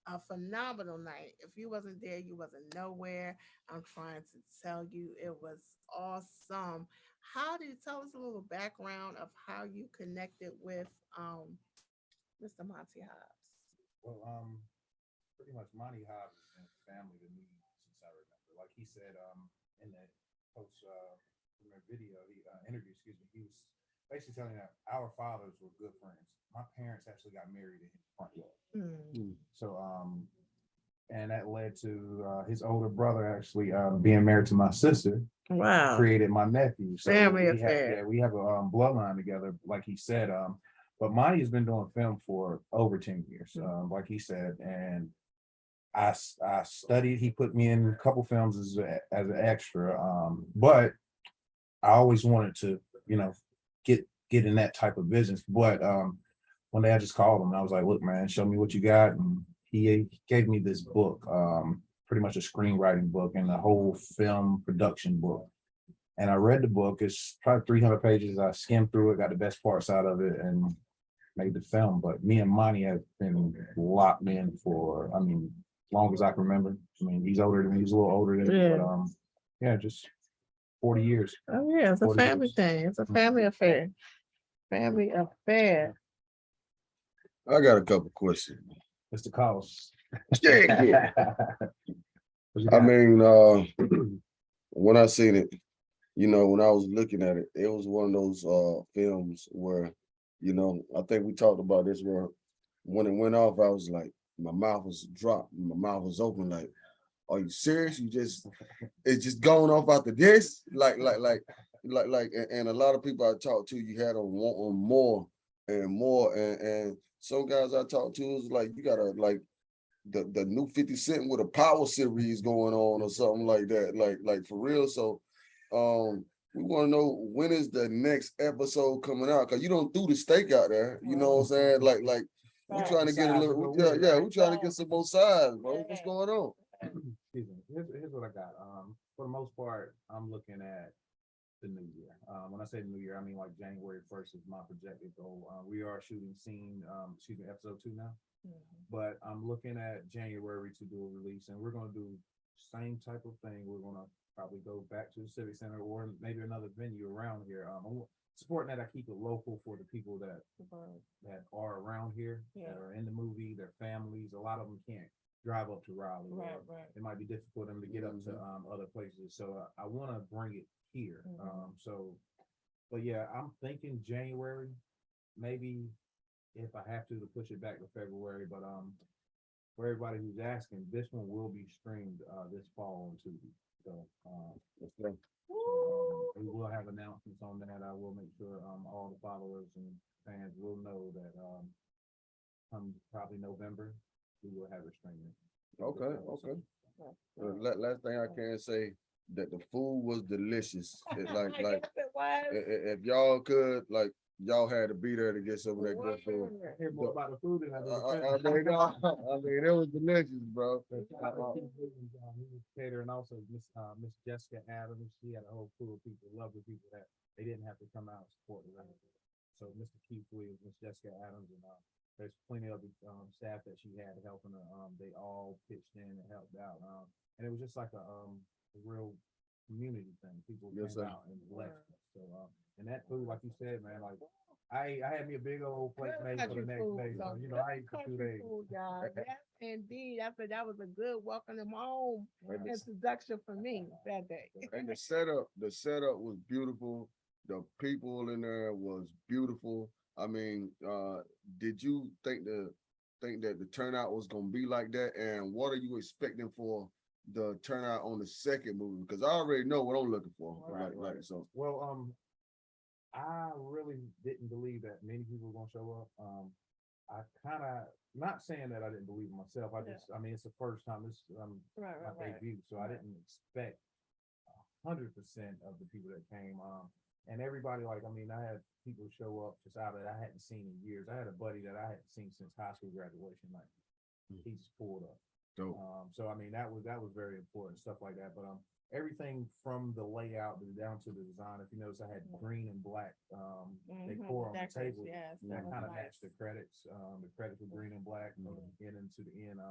A phenomenal night. If you wasn't there, you wasn't nowhere. I'm trying to tell you, it was awesome. How do you tell us a little background of how you connected with Mr. Monty Hobbs? Well, pretty much Monty Hobbs has been family to me since I remember. Like he said, in that post video, interview, excuse me, he was basically telling that our fathers were good friends. My parents actually got married in his front yard. So, and that led to his older brother actually being married to my sister. Wow. Created my nephew. So Family affair. we have a bloodline together, like he said. But Monty has been doing film for over 10 years, like he said, and I studied. He put me in a couple films as an extra, but I always wanted to, get in that type of business. But one day I just called him and I was like, "Look, man, show me what you got." And he gave me this book, pretty much a screenwriting book and a whole film production book. And I read the book. It's probably 300 pages. I skimmed through it, got the best parts out of it, and made the film. But me and Monty have been locked in for, as long as I can remember. He's older than me. He's a little older than me, but yeah, just 40 years. Oh yeah, it's a 40 family years. thing. It's a family affair. Family affair. I got a couple questions. It's the cost. Yeah. When I seen it, when I was looking at it, it was one of those films where, I think we talked about this, where when it went off, I was like, my mouth was dropped, my mouth was open, like, are you serious? It's just going off after this? Like, and a lot of people I talked to, you had on wanting more and more, and some guys I talked to was like, you gotta like the new 50 Cent with a power series going on or something like that, like for real. So we want to know, when is the next episode coming out? Because you don't do the steak out there, you know what I'm saying? Like we're trying to get a little, we're trying to get some more sides, bro. What's going on? Excuse me. Here's what I got. For the most part, I'm looking at the new year. When I say the new year, I mean like January 1st is my projected goal. We are shooting episode 2 now. But I'm looking at January to do a release, and we're gonna do same type of thing. We're gonna probably go back to the Civic Center or maybe another venue around here. I'm supporting that I keep it local for the people that are around here, that are in the movie, their families. A lot of them can't drive up to Raleigh. Right. It might be difficult for them to get up to other places. So I want to bring it here. But yeah, I'm thinking January, maybe if I have to push it back to February. But for everybody who's asking, this one will be streamed this fall on Tubi. So we will have announcements on that. I will make sure all the followers and fans will know that come probably November, we will have it streaming. Okay. Last thing I can say, that the food was delicious. If y'all could, y'all had to be there to get some of that good food. Hear more about the food than I do. It was delicious, bro. Cater, and also Miss Jessica Adams. She had a whole crew of people, lovely people that they didn't have to come out and support the rest. So Mr. Keith Williams, Miss Jessica Adams, and there's plenty of staff that she had helping her. They all pitched in and helped out, and it was just like a real community thing. People came out and blessed us. So and that food, like you said, man, like I had me a big old plate made for the next day. So, I ate for 2 days. Yes, indeed. That was a good welcome home introduction for me that day. And the setup was beautiful. The people in there was beautiful. Did you think that the turnout was gonna be like that? And what are you expecting for the turnout on the second movie? Because I already know what I'm looking for. Right. So, well, I really didn't believe that many people were gonna show up. I kind of, not saying that I didn't believe in myself. It's the first time. This my debut, so I didn't expect 100% of the people that came. And everybody, I had people show up just out that I hadn't seen in years. I had a buddy that I hadn't seen since high school graduation. He just pulled up. Dope. So that was very important, stuff like that. But everything from the layout down to the design. If you notice, I had green and black decor on the table. That kind of matched the credits. The credits were green and black from the beginning to the end.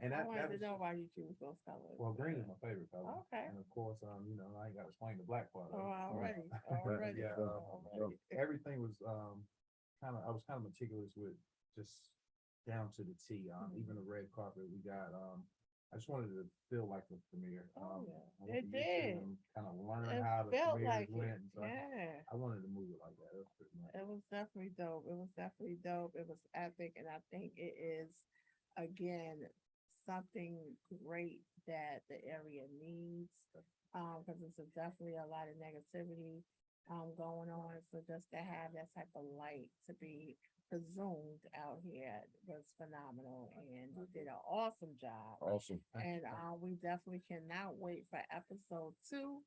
And I wanted to know why you choose those colors. Well, green is my favorite color. Okay. And of course, I ain't got to explain the black part. Already. Yeah. Everything was I was kind of meticulous with just down to the T. Even the red carpet we got. I just wanted to feel like the premiere. It did. Kind of learn It how the felt premiere like it. went. So Yeah. I wanted to move it like that. It was pretty much. It was definitely dope. It was definitely dope. It was epic. And I think it is, again, something great that the area needs. Because it's definitely a lot of negativity going on. So just to have that type of light to be presumed out here was phenomenal. And you did an awesome job. Awesome. And we definitely cannot wait for episode 2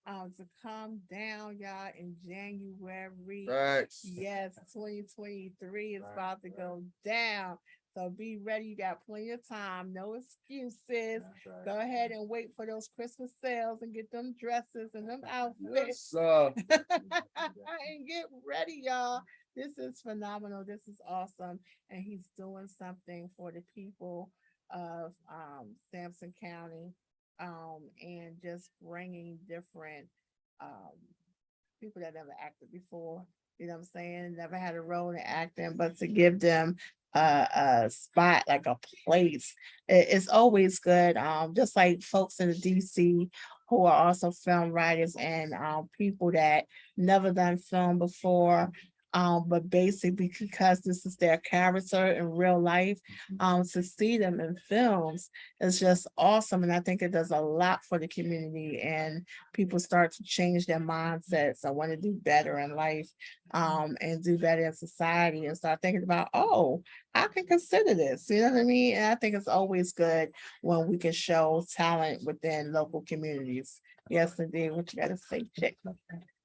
to come down, y'all, in January. Facts. Yes, 2023 is about to go down. So be ready. You got plenty of time. No excuses. Right. Go ahead and wait for those Christmas sales and get them dresses and them outfits. Yes, sir. And get ready, y'all. This is phenomenal. This is awesome. And he's doing something for the people of Sampson County, and just bringing different people that never acted before. You know what I'm saying? Never had a role in acting, but to give them a spot, like a place, it's always good. Just like folks in the DC who are also film writers and people that never done film before. But basically because this is their character in real life, to see them in films is just awesome. And I think it does a lot for the community, and people start to change their mindsets. I want to do better in life, and do better in society, and start thinking about, oh, I can consider this. You know what I mean? And I think it's always good when we can show talent within local communities. Yes, indeed. What you gotta say, Chick?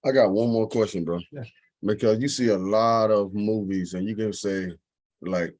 I got one more question, bro. Yeah. Because you see a lot of movies and you can say like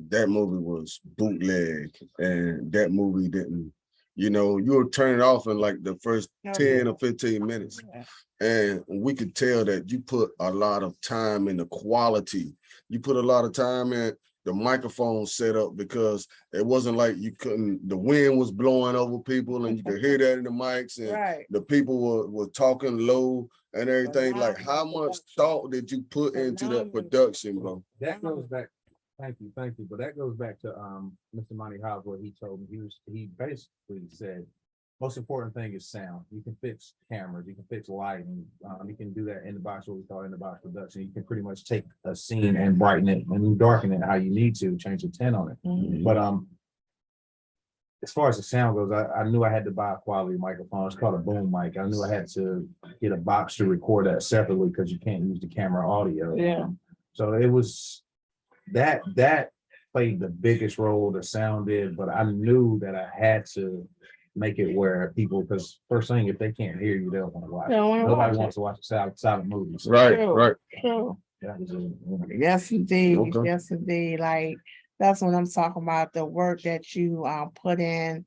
that movie was bootleg and that movie didn't, you'll turn it off in like the first 10 or 15 minutes. Yeah. And we could tell that you put a lot of time in the quality. You put a lot of time in the microphone setup, because it wasn't like the wind was blowing over people and you could hear that in the mics, and Right. the people were talking low and everything. Like, how much thought did you put into that production, bro? That goes back. Thank you. But that goes back to Mr. Monty Hobbs, what he told me. He basically said, most important thing is sound. You can fix cameras, you can fix lighting, you can do that in the box, what we call in the box production. You can pretty much take a scene and brighten it and darken it how you need to, change the tint on it. Mhm. But as far as the sound goes, I knew I had to buy a quality microphone. It's called a boom mic. I knew I had to get a box to record that separately because you can't use the camera audio. Yeah. So it was that played the biggest role, the sound did, but I knew that I had to make it where people, because first thing, if they can't hear you, they don't want to watch it. Nobody wants to watch a silent movie. So Right. True. that was Yes, indeed. Okay. Yes, indeed. Like, that's what I'm talking about, the work that you put in.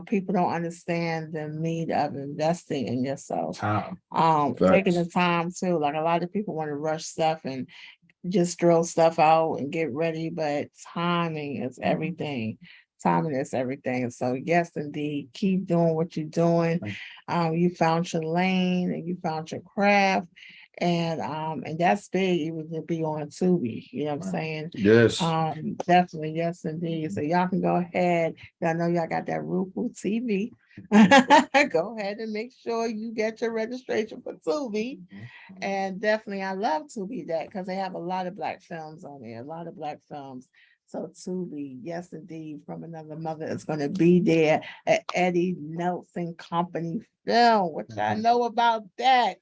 People don't understand the need of investing in yourself. time. Taking the time too. Like, a lot of people want to rush stuff and just throw stuff out and get ready, but timing is everything. Timing is everything. So yes, indeed, keep doing what you're doing. You found your lane and you found your craft, and that's big, even to be on Tubi. You know what I'm saying? Yes. Definitely, yes, indeed. So y'all can go ahead. Y'all know y'all got that Roku TV. Go ahead and make sure you get your registration for Tubi. And definitely, I love Tubi that because they have a lot of Black films on there, a lot of Black films. So Tubi, yes, indeed, From Another Mother is going to be there at Eddie Nelson Company film, which I know about that.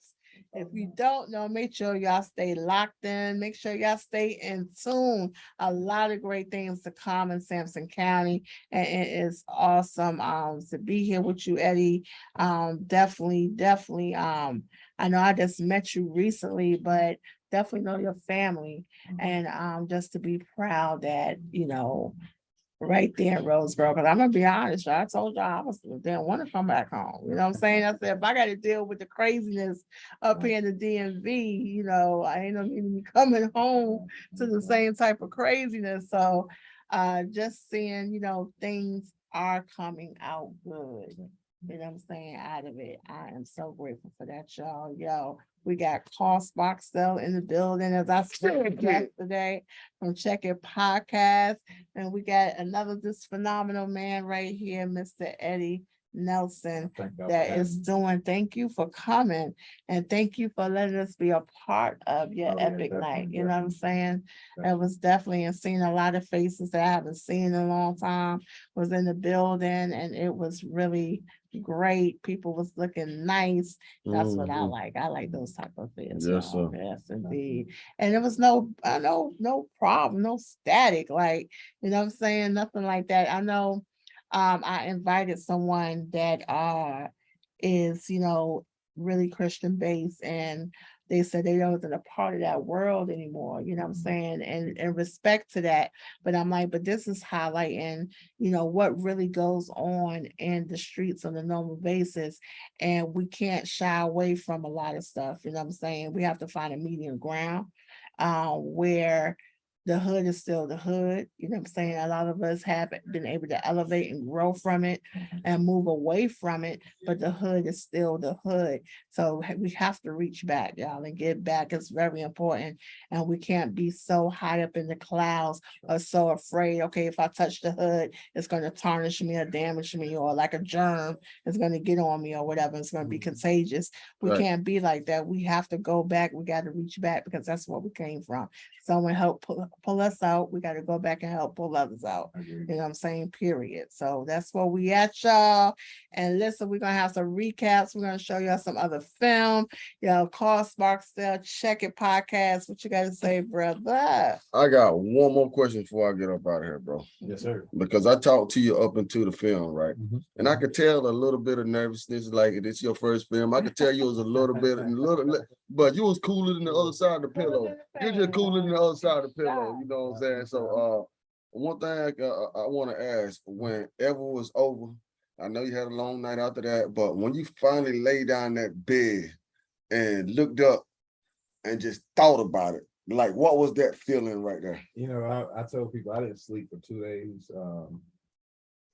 If you don't know, make sure y'all stay locked in. Make sure y'all stay in tune. A lot of great things to come in Sampson County, and it is awesome to be here with you, Eddie. Definitely. I know I just met you recently, but definitely know your family, and just to be proud that right there in Roseboro. Because I'm gonna be honest, y'all, I told y'all didn't want to come back home. You know what I'm saying? I said, if I got to deal with the craziness up here in the DMV, I ain't no need to be coming home to the same type of craziness. So just seeing, things are coming out good. You know what I'm saying, out of it. I am so grateful for that, y'all. Yo, we got Barksdale in the building, as I said yesterday, from Checkit Podcast. And we got another just phenomenal man right here, Mr. Eddie Nelson, that is doing. Thank you for coming, and thank you for letting us be a part of your epic night. You know what I'm saying? It was definitely, and seeing a lot of faces that I haven't seen in a long time was in the building, and it was really great. People was looking nice. That's what I like. I like those type of things. Yes, sir. Yes, indeed. And there was no problem, no static, like, you know what I'm saying? Nothing like that. I know I invited someone that is, really Christian based, and they said they wasn't a part of that world anymore, you know what I'm saying? And respect to that. But I'm like, but this is highlighting, what really goes on in the streets on a normal basis. And we can't shy away from a lot of stuff, you know what I'm saying? We have to find a medium ground where the hood is still the hood, you know what I'm saying? A lot of us have been able to elevate and grow from it and move away from it, but the hood is still the hood. So we have to reach back, y'all, and get back. It's very important. And we can't be so high up in the clouds or so afraid, okay, if I touch the hood, it's going to tarnish me or damage me, or like a germ is going to get on me or whatever. It's going to be contagious. We can't be like that. We have to go back. We got to reach back, because that's where we came from. Someone help pull us out. We got to go back and help pull others out. You know what I'm saying? Period. So that's where we at, y'all. And listen, we're going to have some recaps. We're going to show y'all some other film. Barksdale, Checkit Podcast. What you got to say, brother? I got one more question before I get up out of here, bro. Yes, sir. Because I talked to you up into the film, right? Mm-hmm. And I could tell a little bit of nervousness, like it's your first film. I could tell you was a little bit, but you was cooler than the other side of the pillow. You're just cooler than the other side of the pillow. You know what I'm saying? So, one thing I want to ask: whenever it was over, I know you had a long night after that, but when you finally lay down that bed and looked up and just thought about it, like, what was that feeling right there? I told people I didn't sleep for 2 days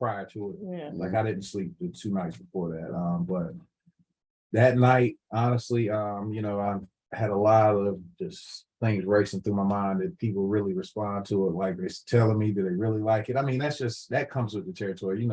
prior to it. Yeah. Like, I didn't sleep the 2 nights before that. But that night, honestly, I had a lot of just things racing through my mind that people really respond to it. Like, they're telling me, do they really like it? I mean, that comes with the territory.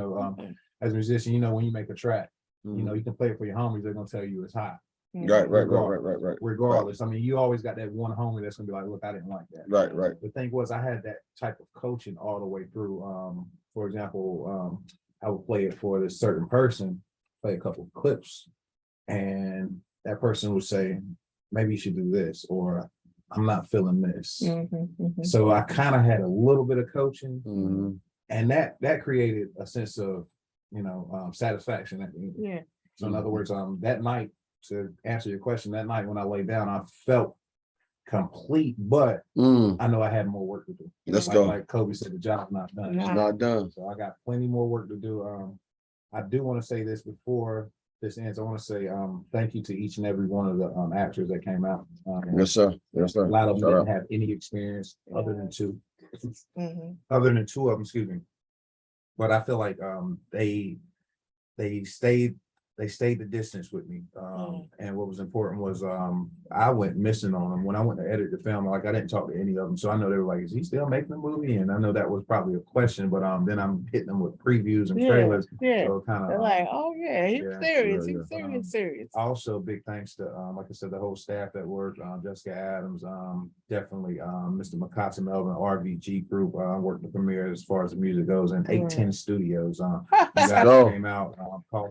As a musician, when you make a track, you can play it for your homies. They're gonna tell you it's hot. Right. Regardless, I mean, you always got that one homie that's gonna be like, "Look, I didn't like that." Right. The thing was, I had that type of coaching all the way through. For example, I would play it for this certain person, play a couple of clips, and that person would say, "Maybe you should do this," or "I'm not feeling this." So I kind of had a little bit of coaching, and that created a sense of satisfaction at the end. Yeah. So in other words, that night, to answer your question, that night when I lay down, I felt complete, but I know I had more work to do. Let's go. Like Kobe said, the job's not done. It's not done. So I got plenty more work to do. I do want to say this before this ends. I want to say thank you to each and every one of the actors that came out. Yes, sir. Yes, sir. A lot of them didn't have any experience other than two. Other than two of them, excuse me. But I feel like they stayed the distance with me. And what was important was I went missing on them when I went to edit the film. Like, I didn't talk to any of them, so I know they were like, "Is he still making the movie?" And I know that was probably a question, but then I'm hitting them with previews and trailers. Yeah. So kind They're of like, "Oh yeah, he's serious. yeah. He's serious." Also, big thanks to like I said, the whole staff that worked. Jessica Adams, definitely Mr. Makata Melvin, RVG Group worked the premiere as far as the music goes, and 810 Studios. You guys came out.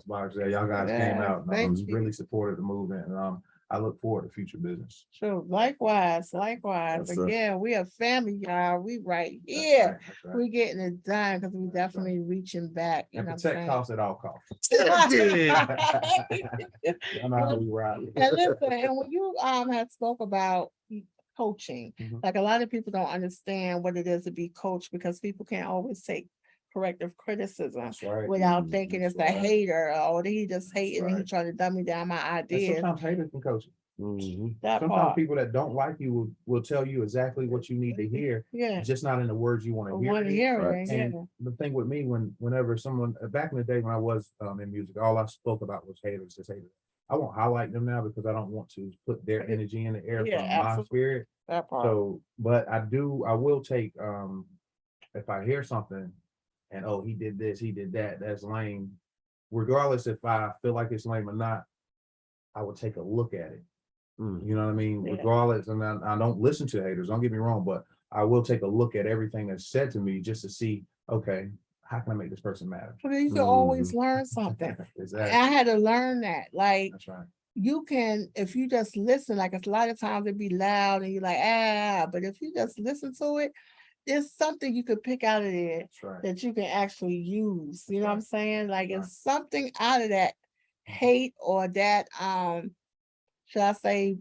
Barksdale, y'all guys came out. And really supported the movement, and I look forward to future business. Sure. Likewise. Yes, sir. Again, we are family, y'all. We right here. That's right. We getting it done because we definitely reaching back. You And know what protect I'm costs at all costs. saying? I know how we ride. And listen, and when you had spoke about coaching, like, a lot of people don't understand what it is to be coached, because people can't always take corrective criticism That's right. without thinking it's a That's right. hater, or he just hating and he right. trying to dumb me down my And ideas. sometimes haters can coach. That Sometimes part. people that don't like you will tell you exactly what you need to hear, Yeah. just not in the words you want I to hear. want to hear Right. it. And Yeah. the thing with me, whenever someone back in the day when I was in music, all I spoke about was haters, just haters. I won't highlight them now because I don't want to put their energy in the air Yeah, from my absolutely. spirit. That part. So, but I will take if I hear something and oh, he did this, he did that, that's lame. Regardless if I feel like it's lame or not, I would take a look at it. You know what I mean? Yeah. Regardless, and I don't listen to haters, don't get me wrong, but I will take a look at everything that's said to me just to see, okay, how can I make this person matter? But you can always learn something. Exactly. I had to learn that. Like, That's right. you can, if you just listen, like a lot of times it'd be loud and you're like, but if you just listen to it, there's something you could pick out of there That's right. that you can actually use. You know what I'm saying? Like, Right. it's something out of that hate or that, should I say,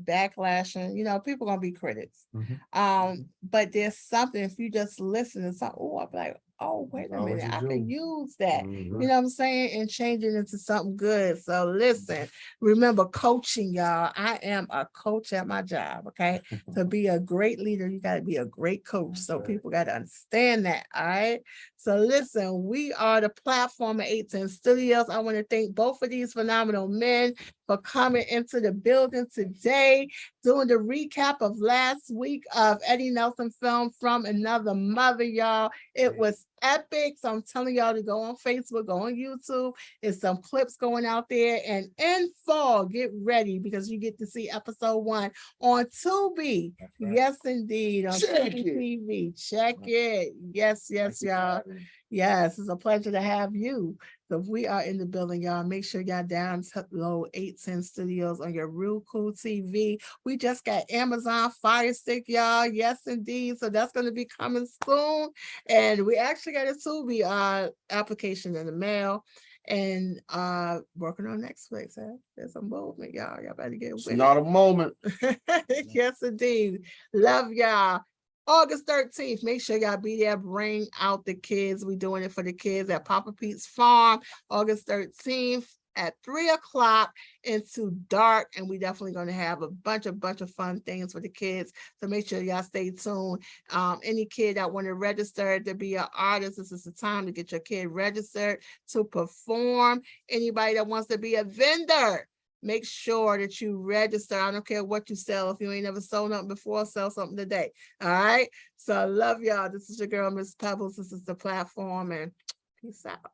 backlashing, people gonna be critics. But there's something, if you just listen to something, oh, I'm like, oh, wait a Always minute, a I can jewel. use that. You know what I'm saying? And change it into something good. So listen, remember coaching, y'all. I am a coach at my job. Okay. To be a great leader, you got to be a great coach. So Okay. people got to understand that. All right. So listen, we are the platform at 810 Studios. I want to thank both of these phenomenal men for coming into the building today, doing the recap of last week of Eddie Nelson film From Another Mother, y'all. It was epic. So I'm telling y'all to go on Facebook, go on YouTube. There's some clips going out there. And in fall, get ready because you get to see episode 1 on Tubi. Right. Yes, indeed. On Check Tubi it. TV. Check it. Yes, y'all. Yes, it's a pleasure to have you. So we are in the building, y'all. Make sure y'all download 810 Studios on your Roku TV. We just got Amazon Fire Stick, y'all. Yes, indeed. So that's going to be coming soon. And we actually got a Tubi application in the mail. And working on Netflix. There's a movement, y'all. Y'all better get with It's not a moment. it. Yes, indeed. Love y'all. August 13th, make sure y'all be there. Bring out the kids. We're doing it for the kids at Papa Pete's Farm, August 13th at 3:00 into dark. And we definitely going to have a bunch of fun things for the kids. So make sure y'all stay tuned. Any kid that want to register to be an artist, this is the time to get your kid registered to perform. Anybody that wants to be a vendor, make sure that you register. I don't care what you sell. If you ain't never sold nothing before, sell something today. All right. So I love y'all. This is your girl, Miss Pebbles. This is the platform, and peace out.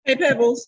Hey, Pebbles.